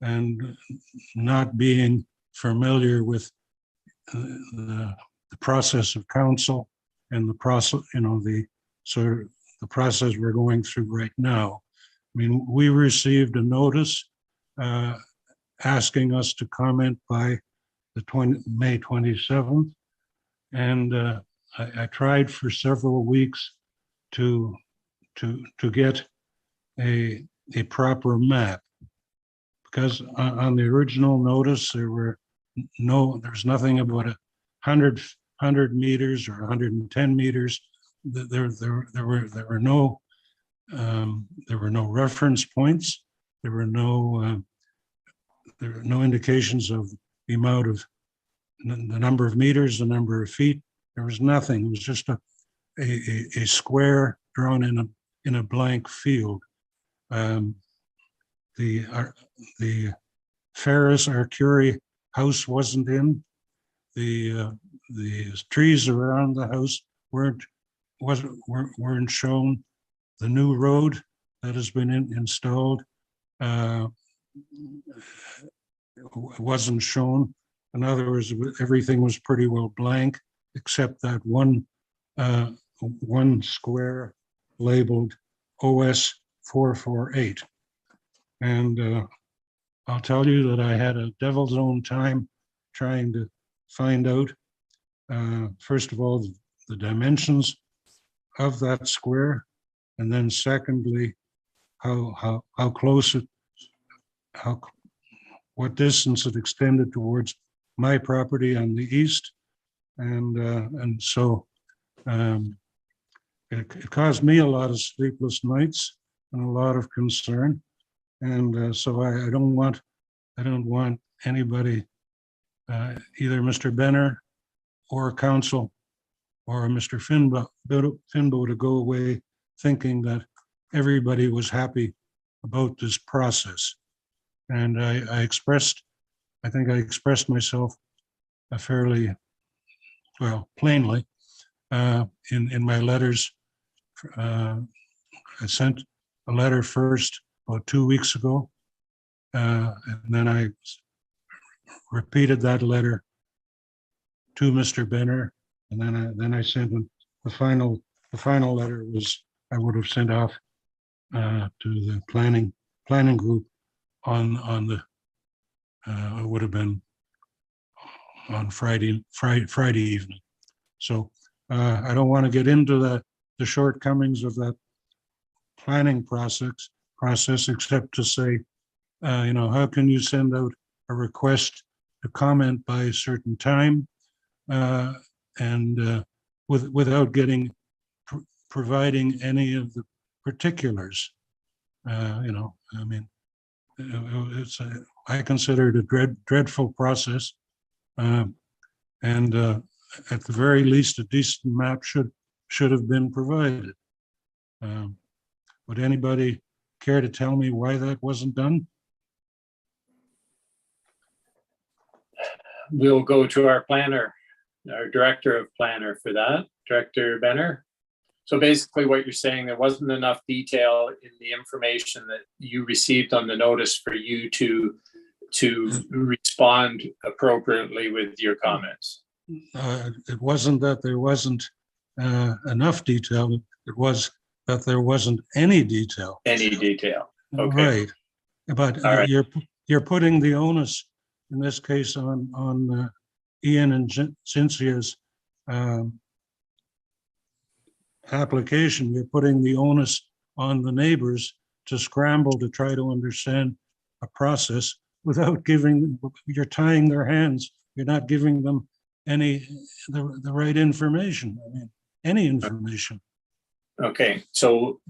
and not being familiar with the process of council and the process, the sort of the process we're going through right now. I mean, we received a notice asking us to comment by the May 27th, and I tried for several weeks to get a proper map, because on the original notice there's nothing about 100 meters or 110 meters. There were no reference points. There were no indications of the amount of the number of meters, the number of feet. There was nothing. It was just a square drawn in a blank field. The Ferris Arcuri house wasn't in. The trees around the house weren't shown. The new road that has been installed wasn't shown. In other words, everything was pretty well blank, except that one square labeled OS 448. And I'll tell you that I had a devil's own time trying to find out, first of all, the dimensions of that square, and then secondly, how close it, what distance it extended towards my property on the east, and so it caused me a lot of sleepless nights and a lot of concern, and so I don't want anybody, either Mr. Benner or council or Mr. Finbow to go away thinking that everybody was happy about this process. And I think I expressed myself fairly well, plainly in my letters. I sent a letter first about 2 weeks ago, and then I repeated that letter to Mr. Benner, and then I sent him the final letter was I would have sent off to the planning group on the it would have been on Friday evening. So I don't want to get into the shortcomings of that planning process except to say, how can you send out a request to comment by a certain time and without providing any of the particulars? I consider it a dreadful process, and at the very least, a decent map should should have been provided. Would anybody care to tell me why that wasn't done? We'll go to our planner, our director of planner for that, Director Benner. So basically what you're saying, there wasn't enough detail in the information that you received on the notice for you to respond appropriately with your comments. It wasn't that there wasn't enough detail. It was that there wasn't any detail. Any detail. Okay. Right. But All right. you're putting the onus, in this case, on Ian and Cynthia's application. You're putting the onus on the neighbors to scramble to try to understand a process without giving, you're tying their hands. You're not giving them the right information. I mean, any information. Okay, so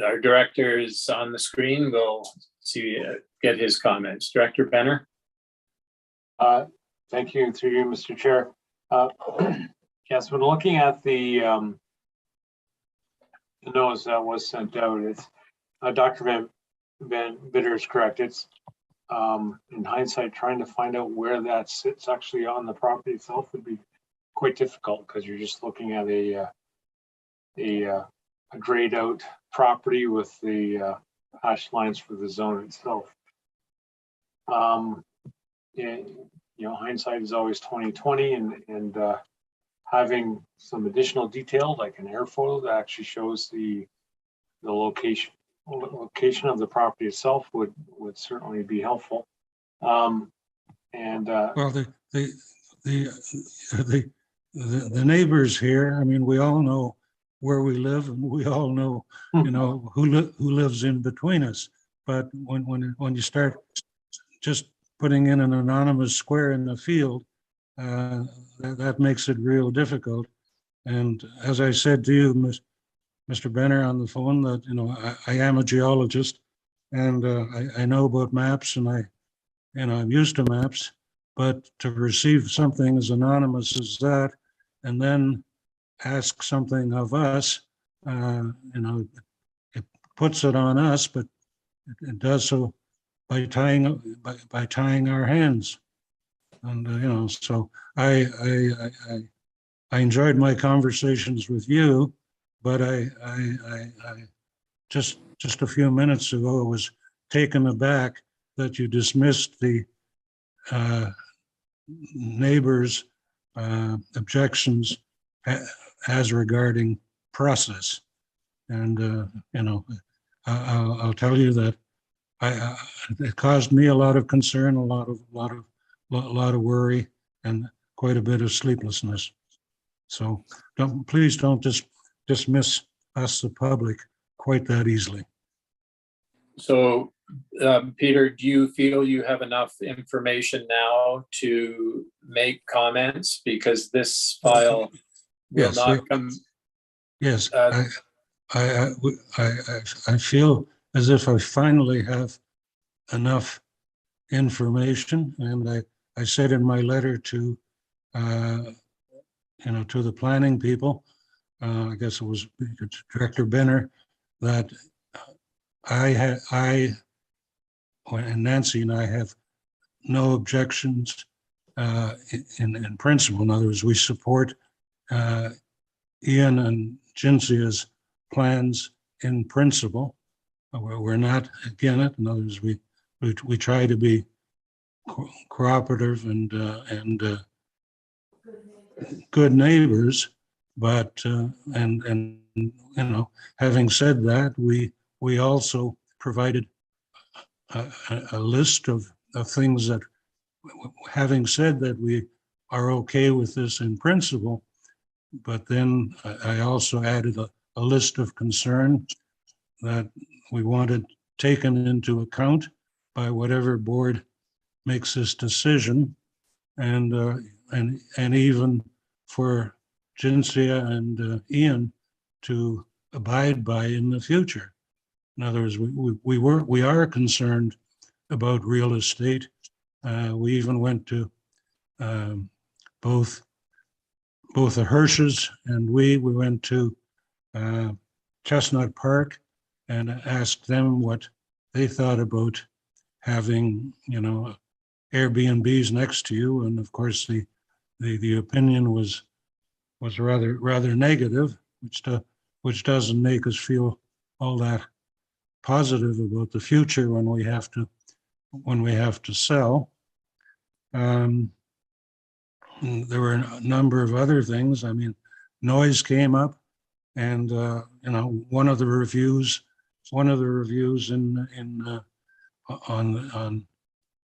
our director is on the screen. We'll see, get his comments. Director Benner? Thank you, through you, Mr. Chair. Yes, when looking at the notice that was sent out, it's Dr. Van Bitter is correct. It's in hindsight, trying to find out where that sits actually on the property itself would be quite difficult, because you're just looking at a grayed out property with the hash lines for the zone itself. You know, hindsight is always 20/20, and having some additional detail, like an air photo that actually shows the location of the property itself would certainly be helpful. Well, the neighbors here, I mean, we all know where we live, and we all know, you know, who lives in between us. But when you start just putting in an anonymous square in the field, that makes it real difficult. And as I said to you, Mr. Benner, on the phone, that, you know, I am a geologist, and I know about maps, and I'm used to maps. But to receive something as anonymous as that, and then ask something of us, you know, it puts it on us, but it does so by tying our hands. And you know, so I enjoyed my conversations with you, but I just a few minutes ago was taken aback that you dismissed the neighbors' objections as regarding process. And you know, I'll tell you that it caused me a lot of concern, a lot of worry, and quite a bit of sleeplessness. So please don't just dismiss us, the public, quite that easily. So, Peter, do you feel you have enough information now to make comments? Because this file will not come. Yes, I feel as if I finally have enough information, and I said in my letter to you know, to the planning people, I guess it was Director Benner, that and Nancy and I have no objections in principle. In other words, we support Ian and Cynthia's plans in principle. We're not against it. In other words, we try to be cooperative and good neighbors. But and you know, having said that, we also provided a list of things that, having said that we are okay with this in principle, but then I also added a list of concern that we wanted taken into account by whatever board makes this decision, and even for Cynthia and Ian to abide by in the future. In other words, we are concerned about real estate. We even went to both the Hirsches and we went to Chestnut Park and asked them what they thought about having, Airbnbs next to you. And of course, the opinion was rather negative, which doesn't make us feel all that positive about the future when we have to sell. There were a number of other things. I mean, noise came up, and one of the reviews on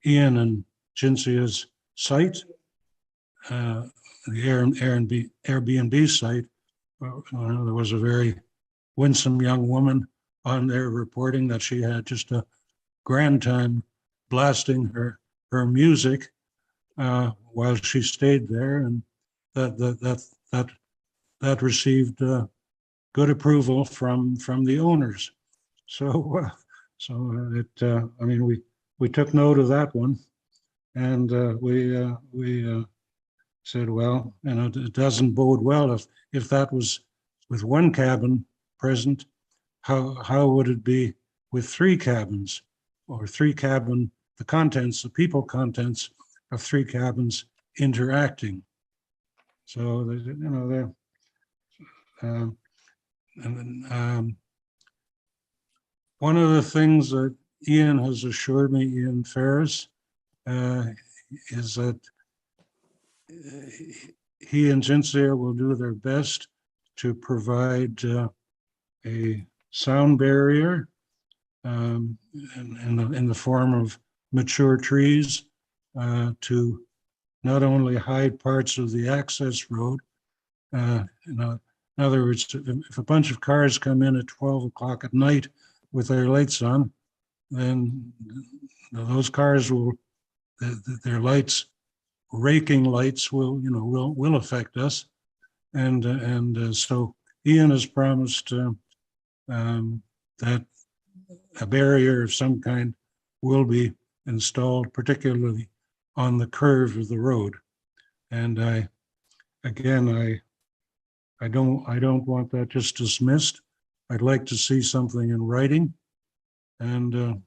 Ian and Cynthia's site, the Airbnb site, there was a very winsome young woman on there reporting that she had just a grand time blasting her music while she stayed there, and that received good approval from the owners. So we took note of that one, and we said, well, it doesn't bode well if that was with one cabin present. How would it be with three cabins, or the people contents of three cabins interacting? So one of the things that Ian has assured me, Ian Ferris, is that he and Cynthia will do their best to provide a sound barrier in the form of mature trees to not only hide parts of the access road. In other words, if a bunch of cars come in at 12 o'clock at night with their lights on, then those cars their lights, raking lights will affect us. And so Ian has promised that a barrier of some kind will be installed, particularly on the curve of the road. And I don't want that just dismissed. I'd like to see something in writing. And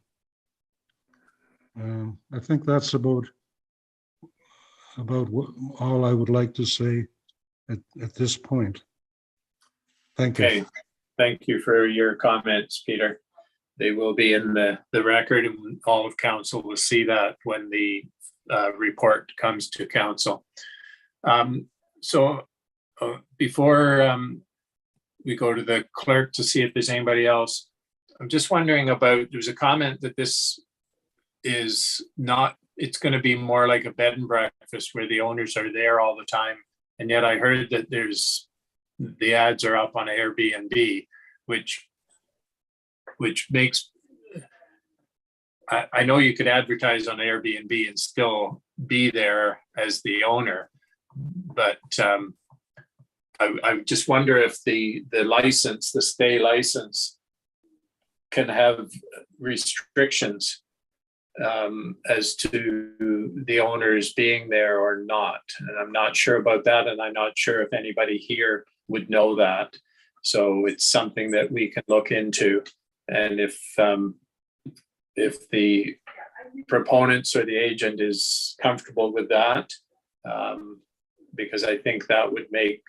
I think that's about all I would like to say at this point. Thank you. Okay, thank you for your comments, Peter. They will be in the record, and all of council will see that when the report comes to council. Before we go to the clerk to see if there's anybody else, I'm just wondering about, there's a comment that this is not, it's going to be more like a bed and breakfast where the owners are there all the time. And yet I heard that the ads are up on Airbnb, which makes, I know you could advertise on Airbnb and still be there as the owner, but I just wonder if the license, the stay license, can have restrictions as to the owners being there or not. And I'm not sure about that, and I'm not sure if anybody here would know that. So it's something that we can look into. And if the proponents or the agent is comfortable with that, because I think that would make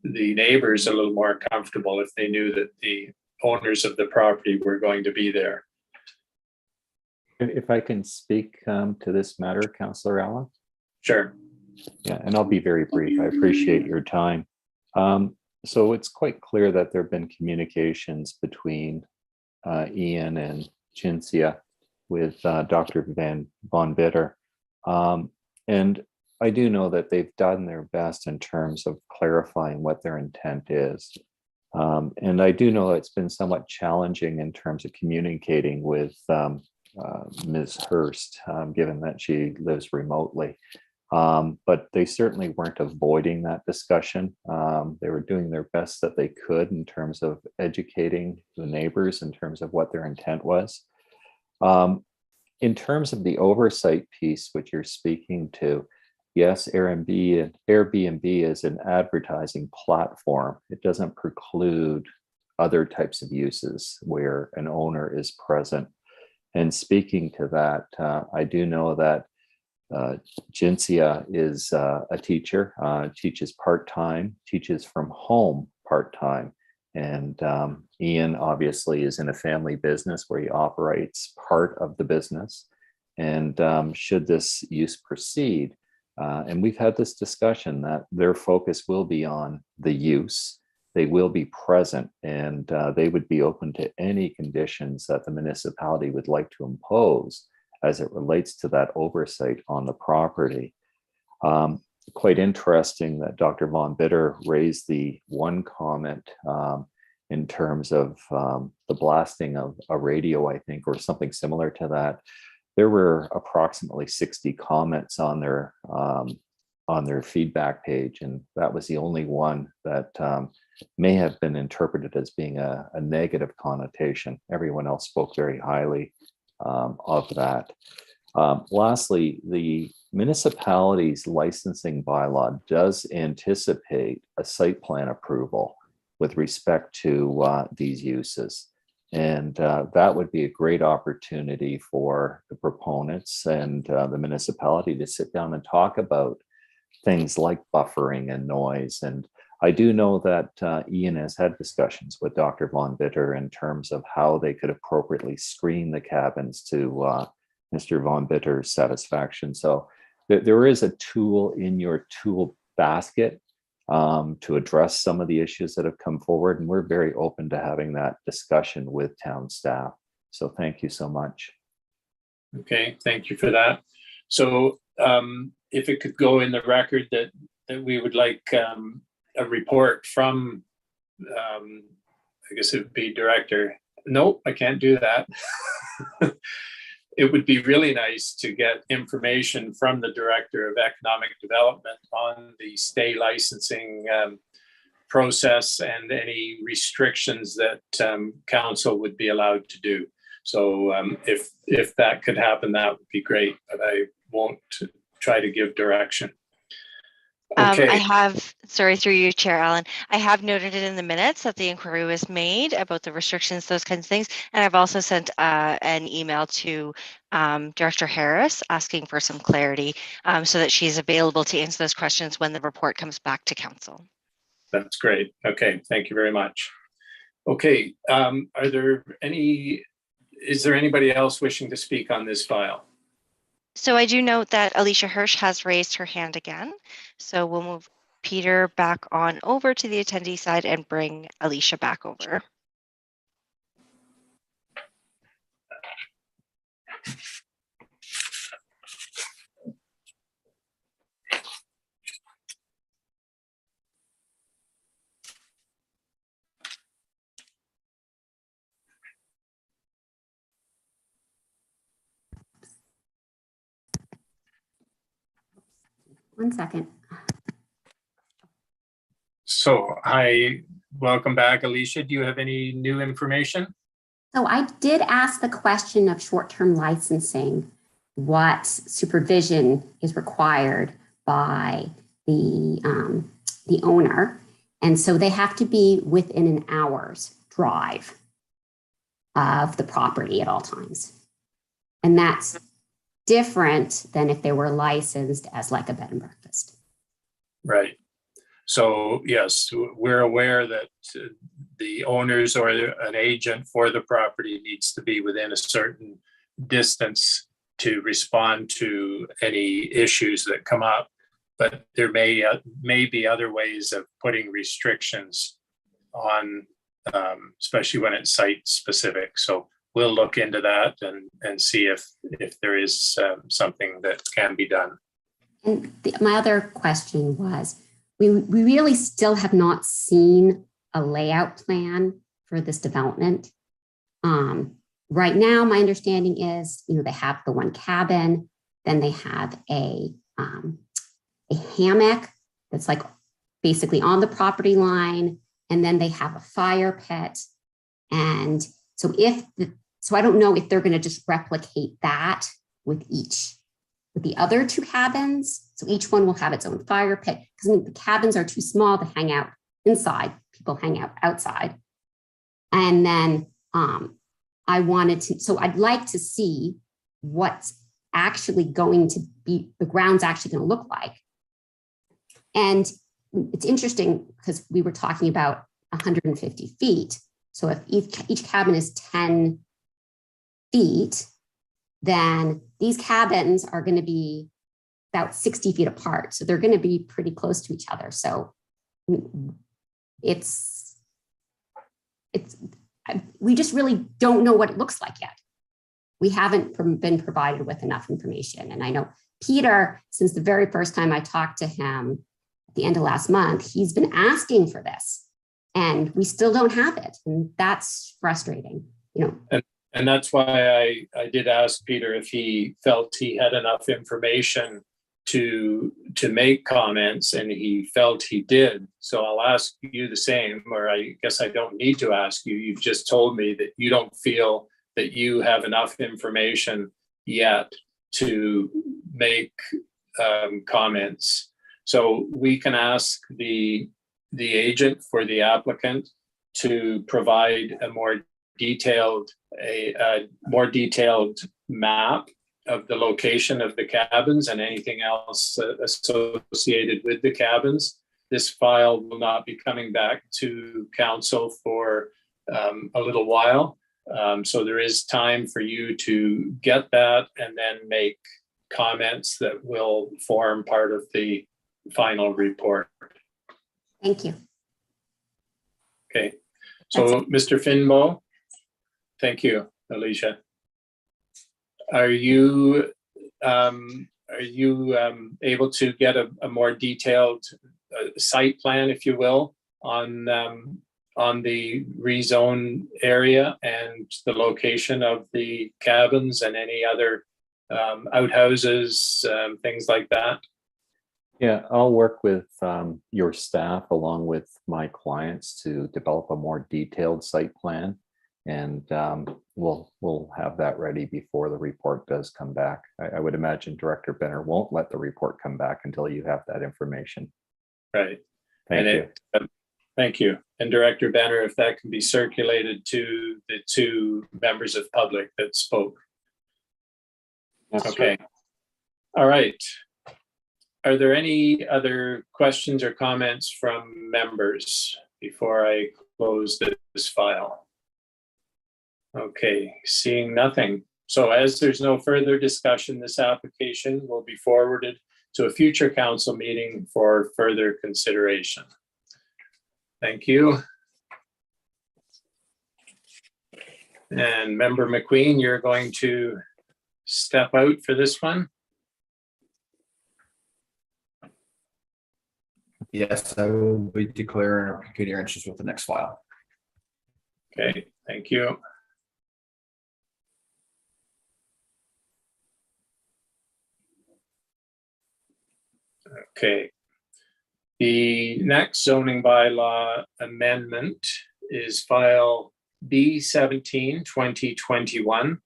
the neighbors a little more comfortable if they knew that the owners of the property were going to be there. If I can speak to this matter, Councillor Allen? Sure. Yeah, and I'll be very brief. I appreciate your time. So it's quite clear that there have been communications between Ian and Cynthia with Dr. Von Bitter. And I do know that they've done their best in terms of clarifying what their intent is. And I do know it's been somewhat challenging in terms of communicating with Ms. Hurst, given that she lives remotely. But they certainly weren't avoiding that discussion. They were doing their best that they could in terms of educating the neighbors in terms of what their intent was. In terms of the oversight piece, which you're speaking to, yes, Airbnb is an advertising platform. It doesn't preclude other types of uses where an owner is present. And speaking to that, I do know that Cynthia is a teacher, teaches part-time, teaches from home part-time. And Ian obviously is in a family business where he operates part of the business. And should this use proceed, and we've had this discussion that their focus will be on the use. They will be present, and they would be open to any conditions that the municipality would like to impose as it relates to that oversight on the property. Quite interesting that Dr. Von Bitter raised the one comment in terms of the blasting of a radio, I think, or something similar to that. There were approximately 60 comments on their feedback page, and that was the only one that may have been interpreted as being a negative connotation. Everyone else spoke very highly of that. Lastly, the municipality's licensing bylaw does anticipate a site plan approval with respect to these uses. And that would be a great opportunity for the proponents and the municipality to sit down and talk about things like buffering and noise. And I do know that Ian has had discussions with Dr. Von Bitter in terms of how they could appropriately screen the cabins to Mr. Von Bitter's satisfaction. So there is a tool in your tool basket to address some of the issues that have come forward. And we're very open to having that discussion with town staff. So thank you so much. Okay, thank you for that. So if it could go in the record that we would like a report from, I guess it would be director. Nope, I can't do that. It would be really nice to get information from the Director of Economic Development on the stay licensing process and any restrictions that council would be allowed to do. So if that could happen, that would be great, but I won't try to give direction. Okay. I have, sorry, through you, Chair Allen, I have noted it in the minutes that the inquiry was made about the restrictions, those kinds of things. And I've also sent an email to Director Harris asking for some clarity so that she's available to answer those questions when the report comes back to council. That's great. Okay, thank you very much. Okay, is there anybody else wishing to speak on this file? So I do note that Alicia Hirsch has raised her hand again. So we'll move Peter back on over to the attendee side and bring Alicia back over. One second. So hi, welcome back, Alicia. Do you have any new information? So I did ask the question of short-term licensing, what supervision is required by the owner. And so they have to be within an hour's drive of the property at all times. And that's different than if they were licensed as like a bed and breakfast. Right. So yes, we're aware that the owners or an agent for the property needs to be within a certain distance to respond to any issues that come up. But there may be other ways of putting restrictions on, especially when it's site specific. So we'll look into that and see if there is something that can be done. And my other question was, we really still have not seen a layout plan for this development. Right now, my understanding is, they have the one cabin, then they have a hammock that's like basically on the property line, and then they have a fire pit. And so I don't know if they're going to just replicate that with the other two cabins. So each one will have its own fire pit, because the cabins are too small to hang out inside. People hang out outside. And then I wanted to, so I'd like to see what's actually going to be, the ground's actually going to look like. And it's interesting because we were talking about 150 feet. So if each cabin is 10 feet, then these cabins are going to be about 60 feet apart. So they're going to be pretty close to each other. So we just really don't know what it looks like yet. We haven't been provided with enough information. And I know Peter, since the very first time I talked to him at the end of last month, he's been asking for this and we still don't have it. And that's frustrating, you know. And that's why I did ask Peter if he felt he had enough information to make comments, and he felt he did. So I'll ask you the same, or I guess I don't need to ask you. You've just told me that you don't feel that you have enough information yet to make comments. So we can ask the agent for the applicant to provide a more detailed map of the location of the cabins and anything else associated with the cabins. This file will not be coming back to council for a little while. So there is time for you to get that and then make comments that will form part of the final report. Thank you. Okay. So Mr. Finbow, thank you, Alicia. Are you able to get a more detailed site plan, if you will, on the rezone area and the location of the cabins and any other outhouses, things like that? Yeah, I'll work with your staff along with my clients to develop a more detailed site plan, and we'll have that ready before the report does come back. I would imagine Director Benner won't let the report come back until you have that information. Right. Thank you. Thank you. And Director Benner, if that can be circulated to the two members of public that spoke. Yes, Okay. sir. All right. Are there any other questions or comments from members before I close this file? Okay, seeing nothing. So as there's no further discussion, this application will be forwarded to a future council meeting for further consideration. Thank you. And Member McQueen, you're going to step out for this one. Yes, I will be declaring a pecuniary interest with the next file. Okay, thank you. Okay. The next zoning bylaw amendment is file B17 2021.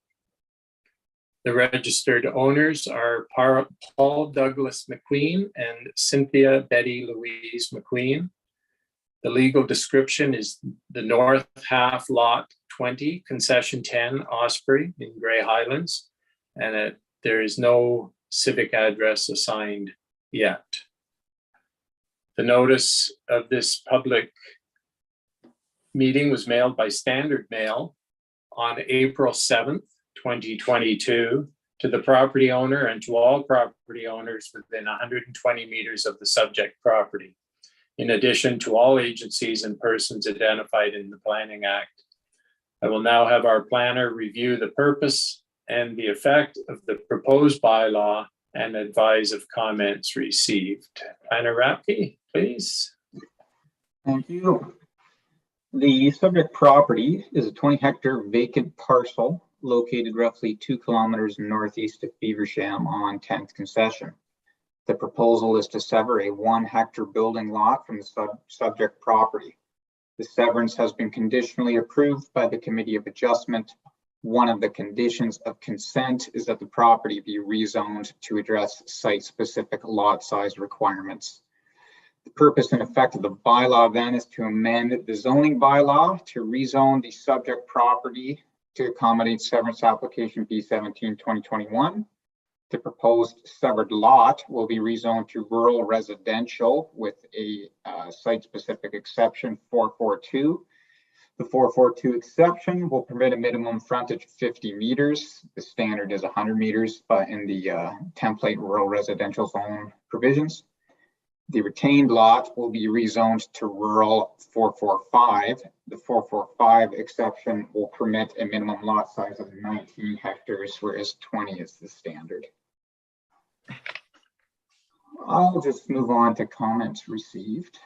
The registered owners are Paul Douglas McQueen and Cynthia Betty Louise McQueen. The legal description is the north half lot 20, concession 10, Osprey in Grey Highlands, and there is no civic address assigned yet. The notice of this public meeting was mailed by standard mail on April 7th, 2022 to the property owner and to all property owners within 120 meters of the subject property, in addition to all agencies and persons identified in the Planning Act. I will now have our planner review the purpose and the effect of the proposed bylaw and advise of comments received. Planner Rapke, please. Thank you. The subject property is a 20-hectare vacant parcel located roughly 2 kilometers northeast of Feversham on 10th concession. The proposal is to sever a 1-hectare building lot from the subject property. The severance has been conditionally approved by the Committee of Adjustment. One of the conditions of consent is that the property be rezoned to address site-specific lot size requirements. The purpose and effect of the bylaw then is to amend the zoning bylaw to rezone the subject property to accommodate severance application B17/2021. The proposed severed lot will be rezoned to rural residential with a site-specific exception 442. The 442 exception will permit a minimum frontage of 50 meters. The standard is 100 meters, but in the template rural residential zone provisions. The retained lot will be rezoned to rural 445. The 445 exception will permit a minimum lot size of 19 hectares, whereas 20 is the standard. I'll just move on to comments received.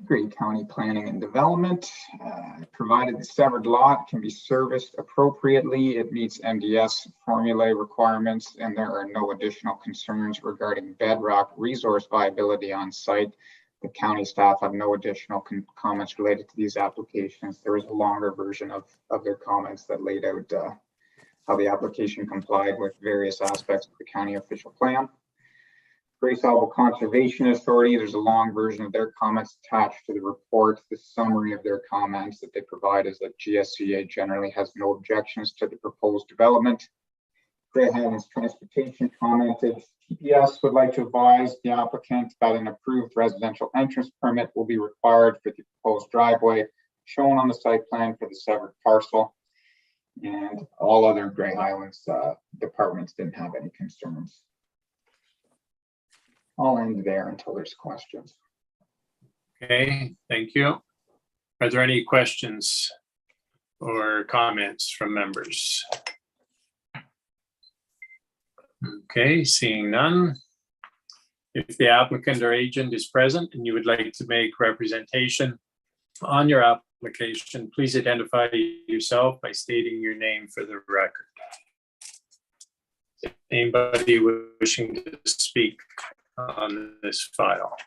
Grey County Planning and Development, provided the severed lot can be serviced appropriately, it meets MDS formulae requirements, and there are no additional concerns regarding bedrock resource viability on site. The county staff have no additional comments related to these applications. There is a longer version of their comments that laid out how the application complied with various aspects of the county official plan. Grace Isle Conservation Authority, there's a long version of their comments attached to the report. The summary of their comments that they provide is that GSCA generally has no objections to the proposed development. Grey Highlands Transportation commented, TPS would like to advise the applicant that an approved residential entrance permit will be required for the proposed driveway shown on the site plan for the severed parcel. And all other Grey Highlands departments didn't have any concerns. I'll end there until there's questions. Okay, thank you. Are there any questions or comments from members? Okay, seeing none. If the applicant or agent is present and you would like to make representation on your application, please identify yourself by stating your name for the record. Anybody wishing to speak on this file?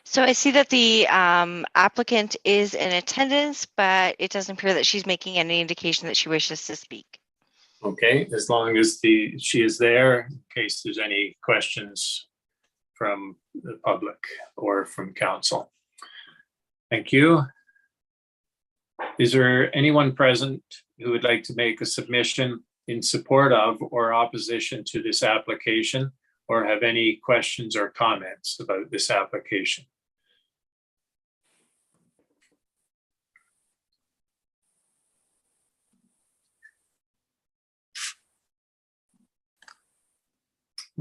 So I see that the applicant is in attendance, but it doesn't appear that she's making any indication that she wishes to speak. Okay, as long as she is there, in case there's any questions from the public or from council. Thank you. Is there anyone present who would like to make a submission in support of or opposition to this application, or have any questions or comments about this application?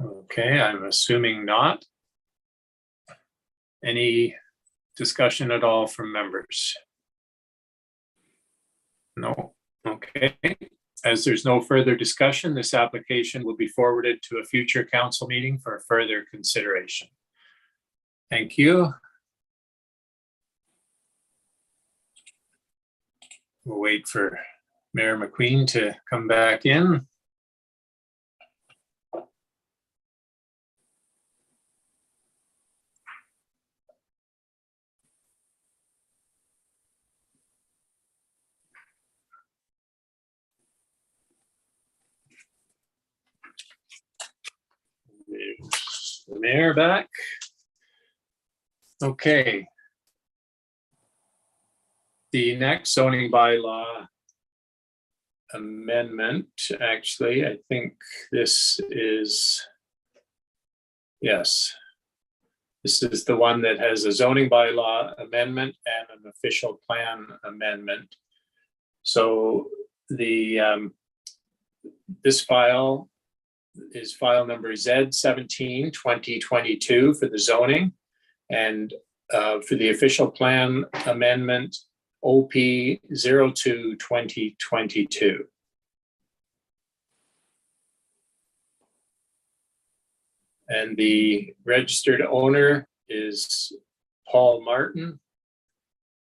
Okay, I'm assuming not. Any discussion at all from members? No. Okay. As there's no further discussion, this application will be forwarded to a future council meeting for further consideration. Thank you. We'll wait for Mayor McQueen to come back in. There's the mayor back. Okay. The next zoning bylaw amendment, actually, I think this is, yes. This is the one that has a zoning bylaw amendment and an official plan amendment. So the this file is file number Z17-2022 for the zoning, and for the official plan amendment OP02-2022. And the registered owner is Paul Martin.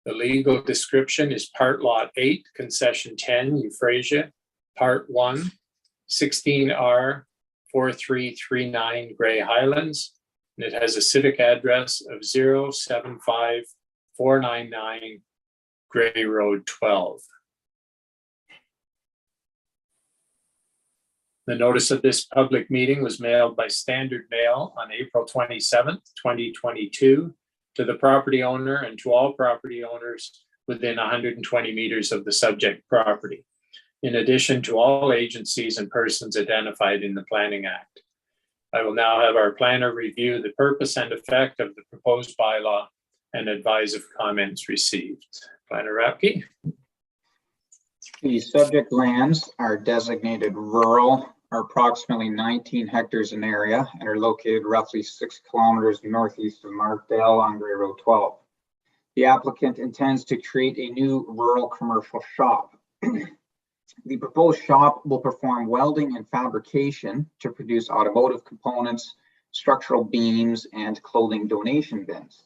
The legal description is Part Lot 8, Concession 10, EUPHRASIA, Part 1, 16R 4339 Grey Highlands. And it has a civic address of 075499 Gray Road 12. The notice of this public meeting was mailed by standard mail on April 27th, 2022 to the property owner and to all property owners within 120 meters of the subject property, in addition to all agencies and persons identified in the Planning Act. I will now have our planner review the purpose and effect of the proposed bylaw and advise of comments received. Planner Rapke. The subject lands are designated rural, are approximately 19 hectares in area, and are located roughly 6 kilometers northeast of Markdale on Gray Road 12. The applicant intends to create a new rural commercial shop. The proposed shop will perform welding and fabrication to produce automotive components, structural beams, and clothing donation bins.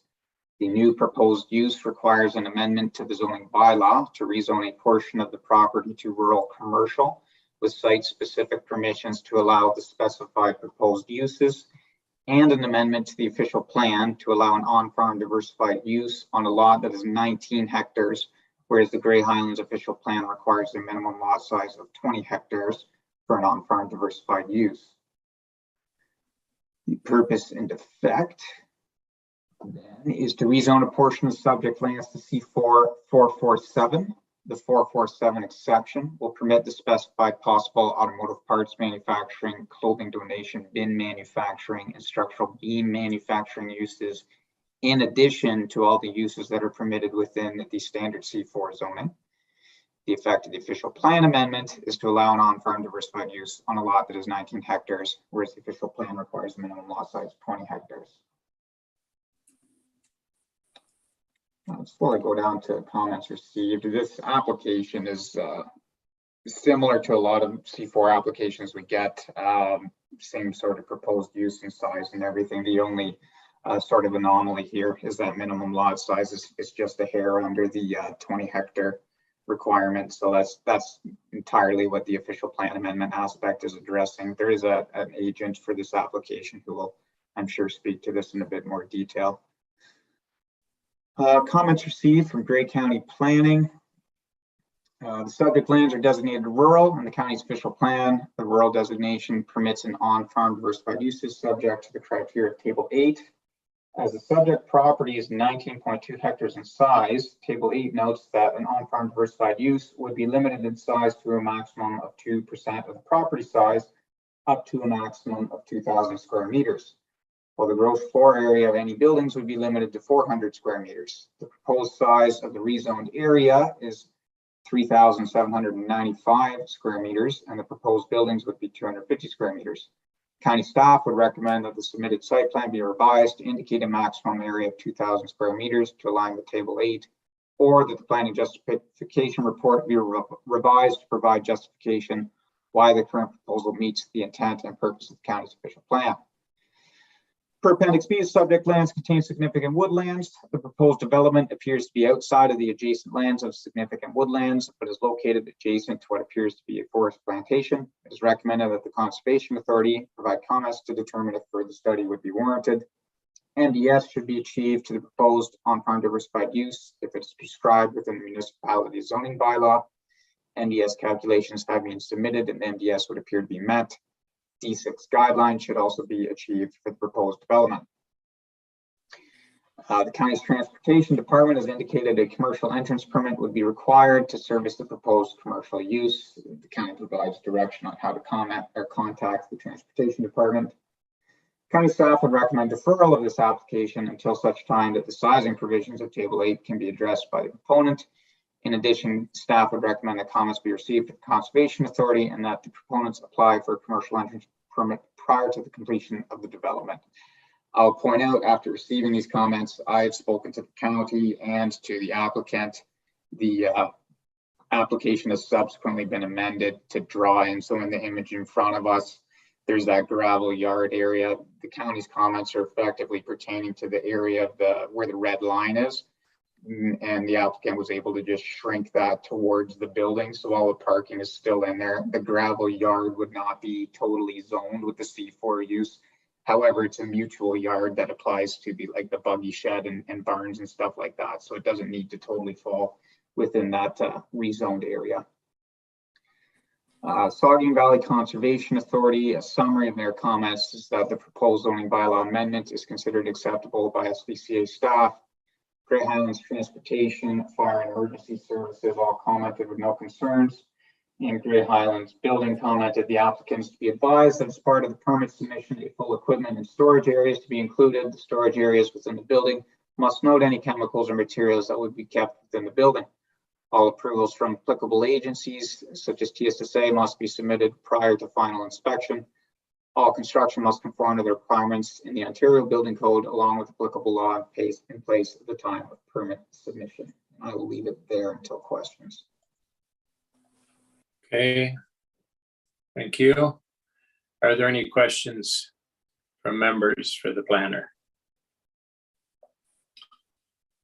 The new proposed use requires an amendment to the zoning bylaw to rezone a portion of the property to rural commercial with site-specific permissions to allow the specified proposed uses, and an amendment to the official plan to allow an on-farm diversified use on a lot that is 19 hectares, whereas the Grey Highlands official plan requires a minimum lot size of 20 hectares for an on-farm diversified use. The purpose and effect then is to rezone a portion of subject lands to C4 447. The 447 exception will permit the specified possible automotive parts manufacturing, clothing donation, bin manufacturing, and structural beam manufacturing uses, in addition to all the uses that are permitted within the standard C4 zoning. The effect of the official plan amendment is to allow an on-farm diversified use on a lot that is 19 hectares, whereas the official plan requires a minimum lot size of 20 hectares. Before I go down to comments received, this application is similar to a lot of C4 applications we get, same sort of proposed use and size and everything. The only sort of anomaly here is that minimum lot size is just a hair under the 20 hectare requirement. So that's entirely what the official plan amendment aspect is addressing. There is an agent for this application who will, I'm sure, speak to this in a bit more detail. Comments received from Grey County Planning. The subject lands are designated rural in the county's official plan. The rural designation permits an on-farm diversified uses subject to the criteria of Table 8. As the subject property is 19.2 hectares in size, Table 8 notes that an on-farm diversified use would be limited in size to a maximum of 2% of the property size, up to a maximum of 2,000 square meters. While the gross floor area of any buildings would be limited to 400 square meters. The proposed size of the rezoned area is 3,795 square meters, and the proposed buildings would be 250 square meters. County staff would recommend that the submitted site plan be revised to indicate a maximum area of 2,000 square meters to align with Table 8, or that the planning justification report be revised to provide justification why the current proposal meets the intent and purpose of the county's official plan. Per Appendix B, subject lands contain significant woodlands. The proposed development appears to be outside of the adjacent lands of significant woodlands, but is located adjacent to what appears to be a forest plantation. It is recommended that the Conservation Authority provide comments to determine if further study would be warranted. MDS should be achieved to the proposed on-farm diversified use if it's prescribed within the municipality zoning bylaw. MDS calculations have been submitted and MDS would appear to be met. D6 guidelines should also be achieved for the proposed development. The county's transportation department has indicated a commercial entrance permit would be required to service the proposed commercial use. The county provides direction on how to comment or contact the transportation department. County staff would recommend deferral of this application until such time that the sizing provisions of Table 8 can be addressed by the proponent. In addition, staff would recommend that comments be received at the Conservation Authority and that the proponents apply for a commercial entrance permit prior to the completion of the development. I'll point out, after receiving these comments, I have spoken to the county and to the applicant. The application has subsequently been amended to draw in. So in the image in front of us, there's that gravel yard area. The county's comments are effectively pertaining to the area of where the red line is. And the applicant was able to just shrink that towards the building. So all the parking is still in there. The gravel yard would not be totally zoned with the C4 use. However, it's a mutual yard that applies to be like the buggy shed and barns and stuff like that. So it doesn't need to totally fall within that rezoned area. Saugeen Valley Conservation Authority, a summary of their comments is that the proposed zoning bylaw amendment is considered acceptable by SVCA staff. Grey Highlands Transportation, Fire and Emergency Services all commented with no concerns. And Grey Highlands Building commented the applicants to be advised that as part of the permit submission, a full equipment and storage areas to be included. The storage areas within the building must note any chemicals or materials that would be kept within the building. All approvals from applicable agencies, such as TSSA, must be submitted prior to final inspection. All construction must conform to the requirements in the Ontario Building Code, along with applicable law in place at the time of permit submission. I will leave it there until questions. Okay, thank you. Are there any questions from members for the planner?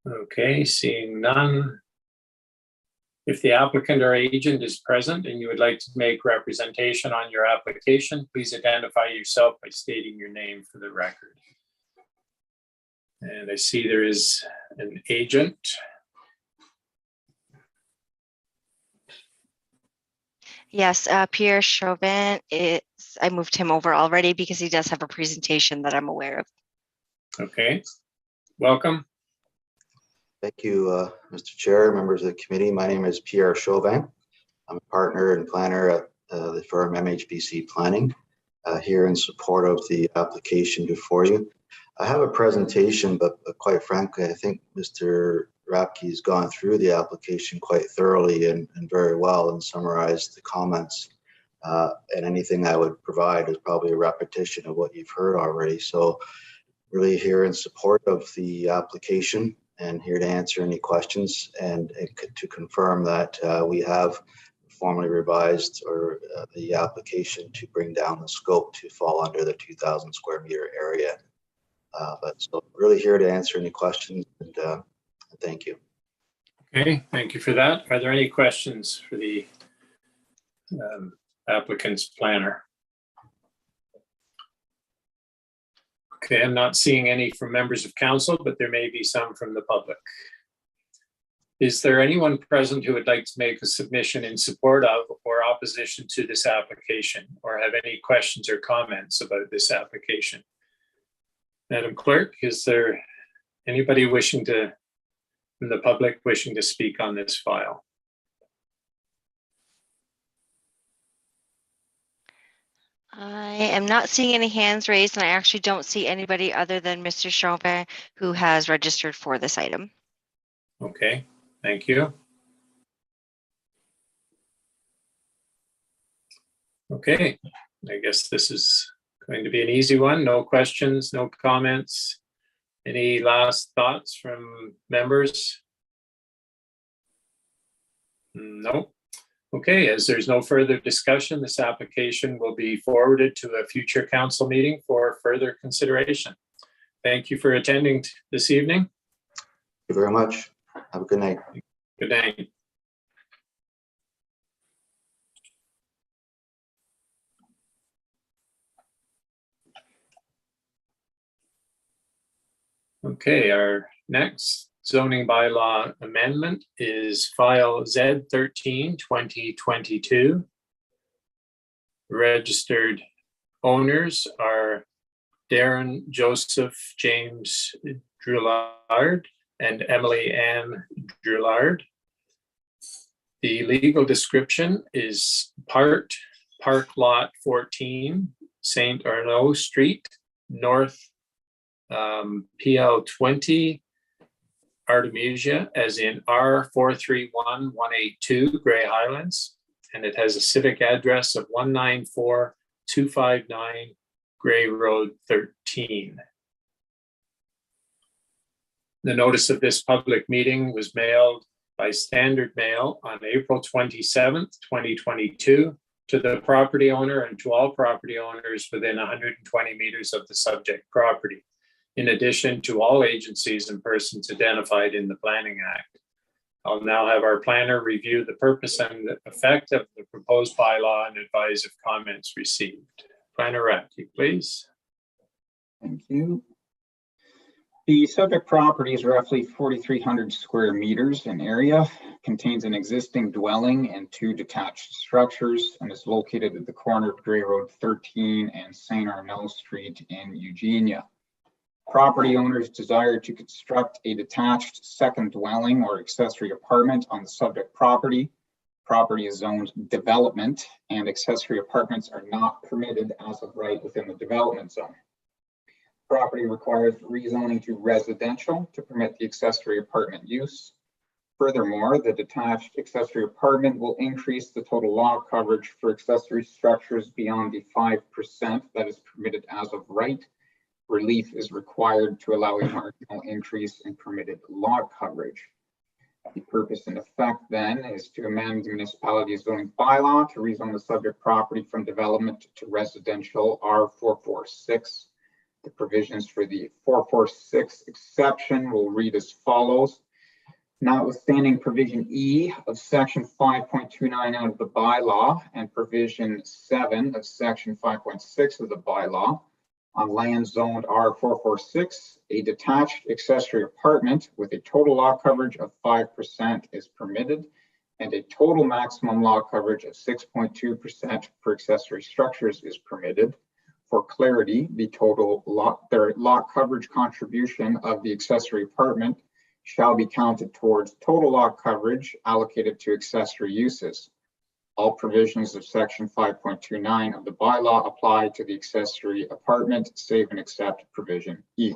Okay, seeing none. If the applicant or agent is present and you would like to make representation on your application, please identify yourself by stating your name for the record. And I see there is an agent. Yes, Pierre Chauvin is, I moved him over already because he does have a presentation that I'm aware of. Okay, welcome. Thank you, Mr. Chair, members of the committee. My name is Pierre Chauvin. I'm a partner and planner at the firm MHBC Planning, here in support of the application before you. I have a presentation, but quite frankly, I think Mr. Rapke's gone through the application quite thoroughly and very well and summarized the comments. And anything I would provide is probably a repetition of what you've heard already. So really here in support of the application and here to answer any questions and to confirm that we have formally revised or the application to bring down the scope to fall under the 2,000 square meter area. But so really here to answer any questions and thank you. Okay, thank you for that. Are there any questions for the applicant's planner? Okay, I'm not seeing any from members of council, but there may be some from the public. Is there anyone present who would like to make a submission in support of or opposition to this application or have any questions or comments about this application? Madam Clerk, is there anybody wishing to, from the public, wishing to speak on this file? I am not seeing any hands raised, and I actually don't see anybody other than Mr. Chauvin who has registered for this item. Okay, thank you. Okay, I guess this is going to be an easy one. No questions, no comments. Any last thoughts from members? No. Okay, as there's no further discussion, this application will be forwarded to a future council meeting for further consideration. Thank you for attending this evening. Thank you very much. Have a good night. Good night. Okay, our next zoning bylaw amendment is file Z13 2022. Registered owners are Darren Joseph James Drouillard and Emily Ann Drouillard. The legal description is part Park Lot 14, St. Arnaud Street, North PL 20, Artemisia, as in R431182, Grey Highlands, and it has a civic address of 194259 Grey Road 13. The notice of this public meeting was mailed by standard mail on April 27th, 2022, to the property owner and to all property owners within 120 meters of the subject property, in addition to all agencies and persons identified in the Planning Act. I'll now have our planner review the purpose and the effect of the proposed bylaw and advise if comments received. Planner Ratke, please. Thank you. The subject property is roughly 4,300 square meters in area, contains an existing dwelling and 2 detached structures, and is located at the corner of Grey Road 13 and St. Arnaud Street in Eugenia. Property owners desire to construct a detached second dwelling or accessory apartment on the subject property. Property is zoned development, and accessory apartments are not permitted as of right within the development zone. Property requires rezoning to residential to permit the accessory apartment use. Furthermore, the detached accessory apartment will increase the total lot coverage for accessory structures beyond the 5% that is permitted as of right. Relief is required to allow a marginal increase in permitted lot coverage. The purpose and effect then is to amend the municipality's zoning bylaw to rezone the subject property from development to residential R446. The provisions for the 446 exception will read as follows. Notwithstanding provision E of section 5.29 out of the bylaw and provision 7 of section 5.6 of the bylaw, on land zoned R446, a detached accessory apartment with a total lot coverage of 5% is permitted, and a total maximum lot coverage of 6.2% for accessory structures is permitted. For clarity, the total lot coverage contribution of the accessory apartment shall be counted towards total lot coverage allocated to accessory uses. All provisions of section 5.29 of the bylaw apply to the accessory apartment, save and except provision E.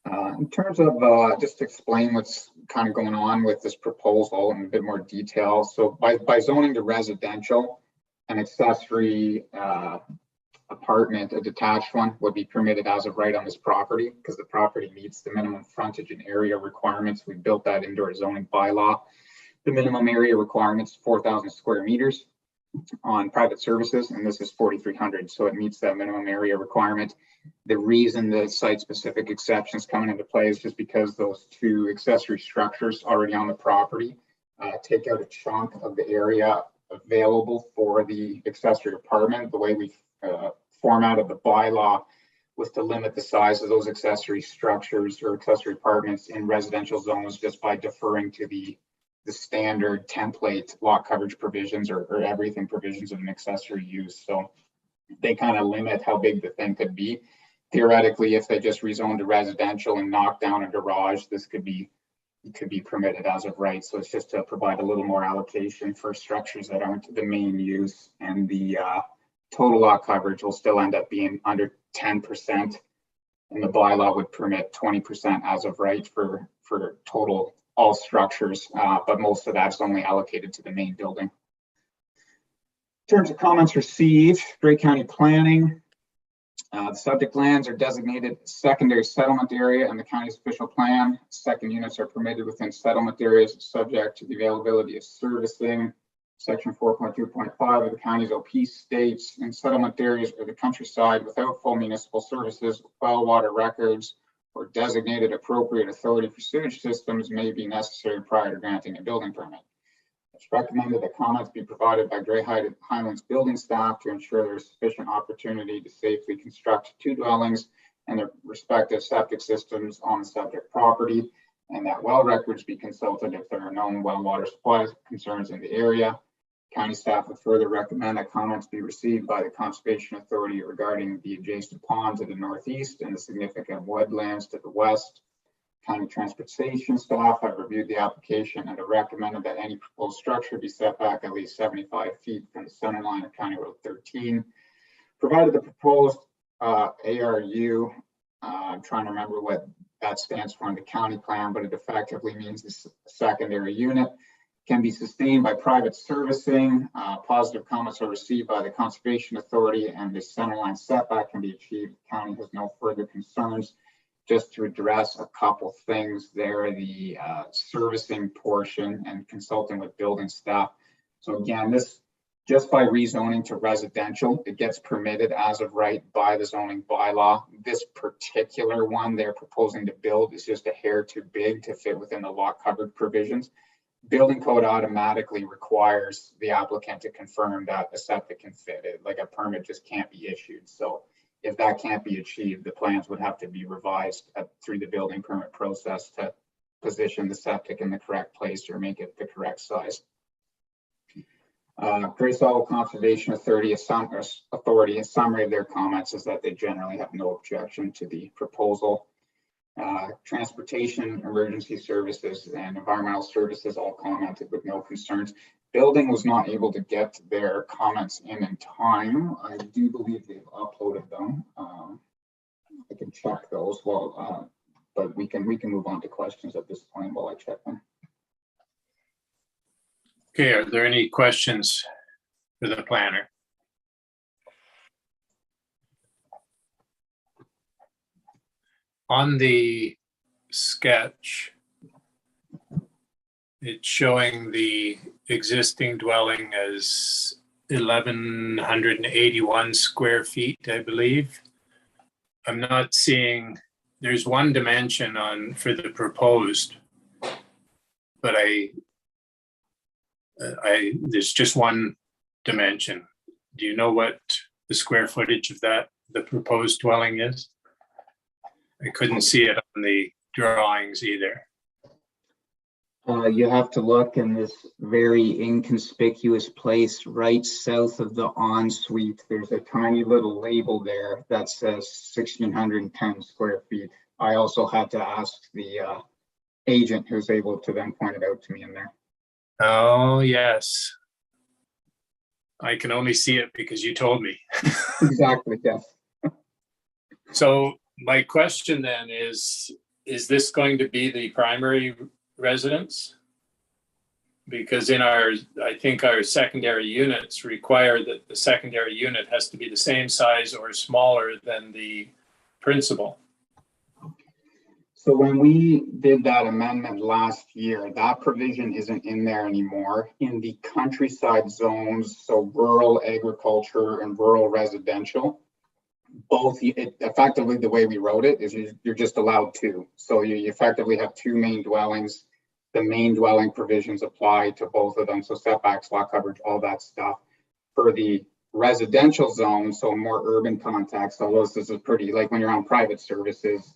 In terms of just to explain what's kind of going on with this proposal in a bit more detail. So by zoning to residential, an accessory apartment, a detached one, would be permitted as of right on this property because the property meets the minimum frontage and area requirements. We built that into our zoning bylaw. The minimum area requirements 4,000 square meters on private services, and this is 4,300, so it meets that minimum area requirement. The reason the site-specific exceptions coming into play is just because those 2 accessory structures already on the property take out a chunk of the area available for the accessory apartment. The way we formatted the bylaw was to limit the size of those accessory structures or accessory apartments in residential zones just by deferring to the standard template lot coverage provisions or everything provisions of an accessory use. So they kind of limit how big the thing could be. Theoretically, if they just rezoned to residential and knocked down a garage, this could be permitted as of right. So it's just to provide a little more allocation for structures that aren't the main use, and the total lot coverage will still end up being under 10%, and the bylaw would permit 20% as of right for total all structures, but most of that's only allocated to the main building. In terms of comments received, Grey County Planning, the subject lands are designated secondary settlement area in the county's official plan. Second units are permitted within settlement areas subject to the availability of servicing. Section 4.2.5 of the county's OP states in settlement areas or the countryside without full municipal services, well water records, or designated appropriate authority for sewage systems may be necessary prior to granting a building permit. It's recommended that comments be provided by Grey Highlands building staff to ensure there is sufficient opportunity to safely construct 2 dwellings and their respective septic systems on the subject property, and that well records be consulted if there are known well water supply concerns in the area. County staff would further recommend that comments be received by the Conservation Authority regarding the adjacent pond to the northeast and the significant woodlands to the west. County transportation staff have reviewed the application and have recommended that any proposed structure be set back at least 75 feet from the center line of County Road 13. Provided the proposed ARU, I'm trying to remember what that stands for in the county plan, but it effectively means the secondary unit can be sustained by private servicing. Positive comments are received by the Conservation Authority, and the centerline setback can be achieved. The county has no further concerns. Just to address a couple things there, the servicing portion and consulting with building staff. So again, this just by rezoning to residential, it gets permitted as of right by the zoning bylaw. This particular one they're proposing to build is just a hair too big to fit within the lot coverage provisions. Building code automatically requires the applicant to confirm that a septic can fit it, like a permit just can't be issued. So if that can't be achieved, the plans would have to be revised through the building permit process to position the septic in the correct place or make it the correct size. Great Solid Conservation Authority, a summary of their comments is that they generally have no objection to the proposal. Transportation, emergency services, and environmental services all commented with no concerns. Building was not able to get their comments in time. I do believe they've uploaded them. I can check those. Well, but we can move on to questions at this point while I check them. Okay, are there any questions for the planner? On the sketch, it's showing the existing dwelling as 1,181 square feet, I believe. I'm not seeing, there's one dimension on for the proposed, but there's just one dimension. Do you know what the square footage of the proposed dwelling is? I couldn't see it on the drawings either. You have to look in this very inconspicuous place right south of the ensuite. There's a tiny little label there that says 1,610 square feet. I also had to ask the agent who's able to then point it out to me in there. Oh, yes. I can only see it because you told me. Exactly, yes. So my question then is this going to be the primary residence? Because I think our secondary units require that the secondary unit has to be the same size or smaller than the principal. So when we did that amendment last year, that provision isn't in there anymore. In the countryside zones, so rural agriculture and rural residential, both, effectively the way we wrote it is you're just allowed two. So you effectively have two main dwellings. The main dwelling provisions apply to both of them. So setbacks, lot coverage, all that stuff. For the residential zone, so more urban context, although this is pretty, like when you're on private services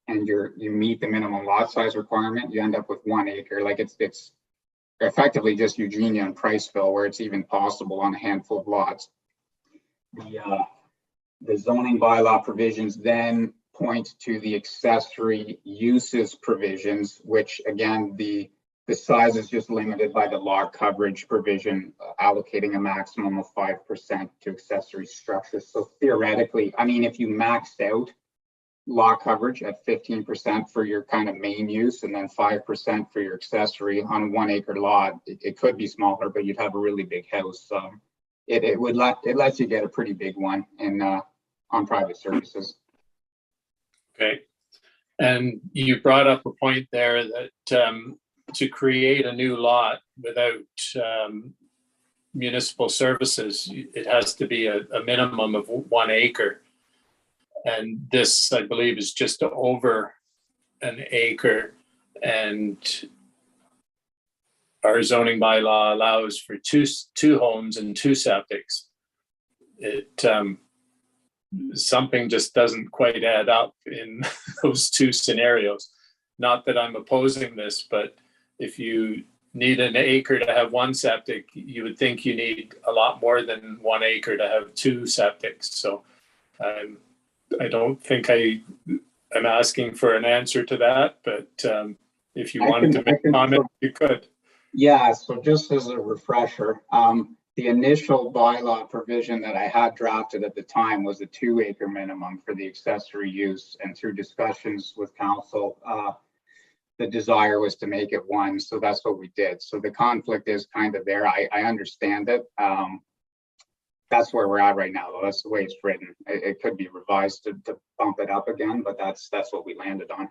and you meet the minimum lot size requirement, you end up with 1 acre. Like it's effectively just Eugenia and Priceville where it's even possible on a handful of lots. The zoning bylaw provisions then point to the accessory uses provisions, which again, the size is just limited by the lot coverage provision, allocating a maximum of 5% to accessory structures. So theoretically, I mean, if you maxed out lot coverage at 15% for your kind of main use and then 5% for your accessory on a 1 acre lot, it could be smaller, but you'd have a really big house. It lets you get a pretty big one in on private services. Okay. And you brought up a point there that to create a new lot without municipal services, it has to be a minimum of 1 acre. And this, I believe, is just over an acre. And our zoning bylaw allows for two homes and 2 septics. Something just doesn't quite add up in those 2 scenarios. Not that I'm opposing this, but if you need an acre to have 1 septic, you would think you need a lot more than 1 acre to have 2 septics. So I don't think I'm asking for an answer to that, but if you wanted to make a comment, you could. Yeah, so just as a refresher, the initial bylaw provision that I had drafted at the time was a 2 acre minimum for the accessory use, and through discussions with council, the desire was to make it 1. So that's what we did. So the conflict is kind of there. I understand it. That's where we're at right now, though. That's the way it's written. It could be revised to bump it up again, but that's what we landed on.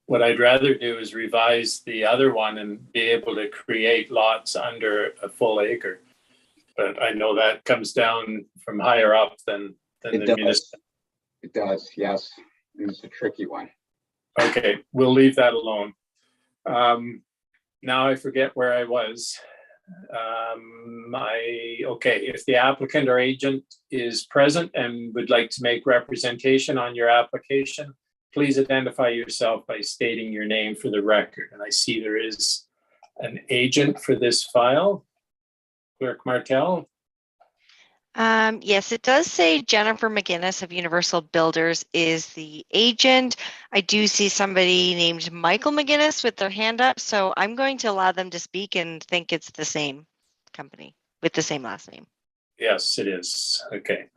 What I'd rather do is revise the other one and be able to create lots under a full acre. But I know that comes down from higher up than the municipal. It does, yes. And it's a tricky one. Okay, we'll leave that alone. Now I forget where I was. Okay, if the applicant or agent is present and would like to make representation on your application, please identify yourself by stating your name for the record. And I see there is an agent for this file. Clerk Martel. Yes, it does say Jennifer McInnes of Universal Builders is the agent. I do see somebody named Michael McInnes with their hand up, so I'm going to allow them to speak and think it's the same company with the same last name. Yes, it is. Okay.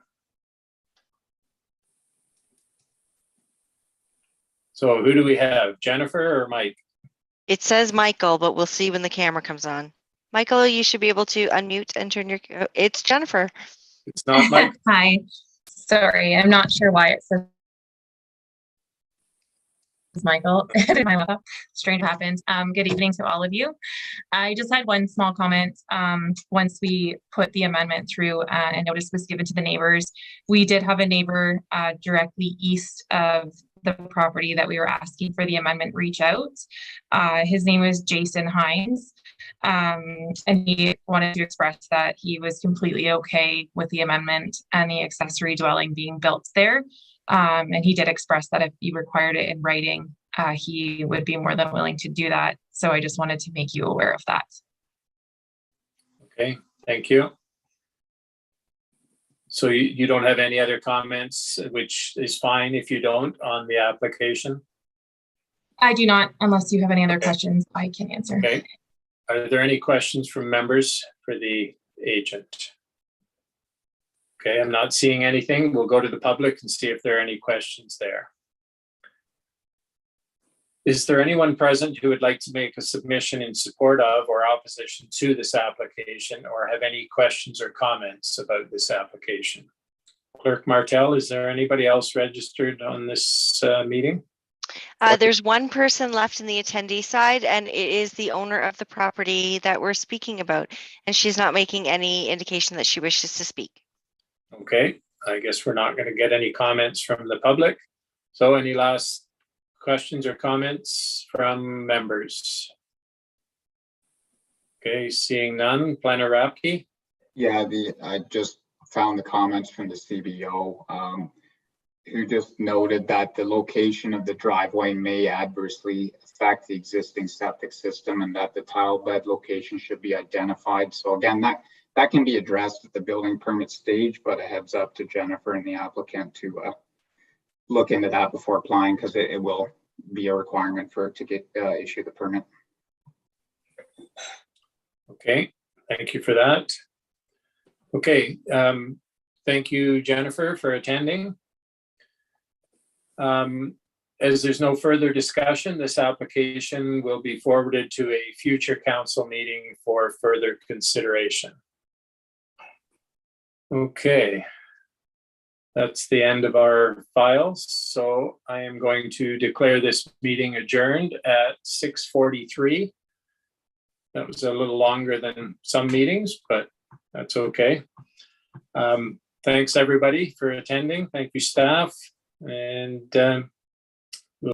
So who do we have, Jennifer or Mike? It says Michael, but we'll see when the camera comes on. Michael, you should be able to unmute and turn your, it's Jennifer. It's not Mike. Hi, sorry, I'm not sure why it says Michael. My laptop. Strange happened. Good evening to all of you. I just had one small comment. Once we put the amendment through and notice was given to the neighbors, we did have a neighbor directly east of the property that we were asking for the amendment reach out. His name was Jason Hines. And he wanted to express that he was completely okay with the amendment and the accessory dwelling being built there. And he did express that if you required it in writing, he would be more than willing to do that. So I just wanted to make you aware of that. Okay, thank you. So you don't have any other comments, which is fine if you don't, on the application? I do not, unless you have any other questions I can answer. Okay. Are there any questions from members for the agent? Okay, I'm not seeing anything. We'll go to the public and see if there are any questions there. Is there anyone present who would like to make a submission in support of or opposition to this application, or have any questions or comments about this application? Clerk Martel, is there anybody else registered on this meeting? There's one person left in the attendee side, and it is the owner of the property that we're speaking about, and she's not making any indication that she wishes to speak. Okay, I guess we're not going to get any comments from the public. So any last questions or comments from members? Okay, seeing none. Planner Rapke? Yeah, I just found the comments from the CBO, who just noted that the location of the driveway may adversely affect the existing septic system and that the tile bed location should be identified. So again, that can be addressed at the building permit stage, but a heads up to Jennifer and the applicant to look into that before applying, because it will be a requirement for it to get issue the permit. Okay, thank you for that. Okay, thank you, Jennifer, for attending. As there's no further discussion, this application will be forwarded to a future council meeting for further consideration. Okay, that's the end of our files. So I am going to declare this meeting adjourned at 6:43. That was a little longer than some meetings, but that's okay. Thanks everybody for attending. Thank you, staff. And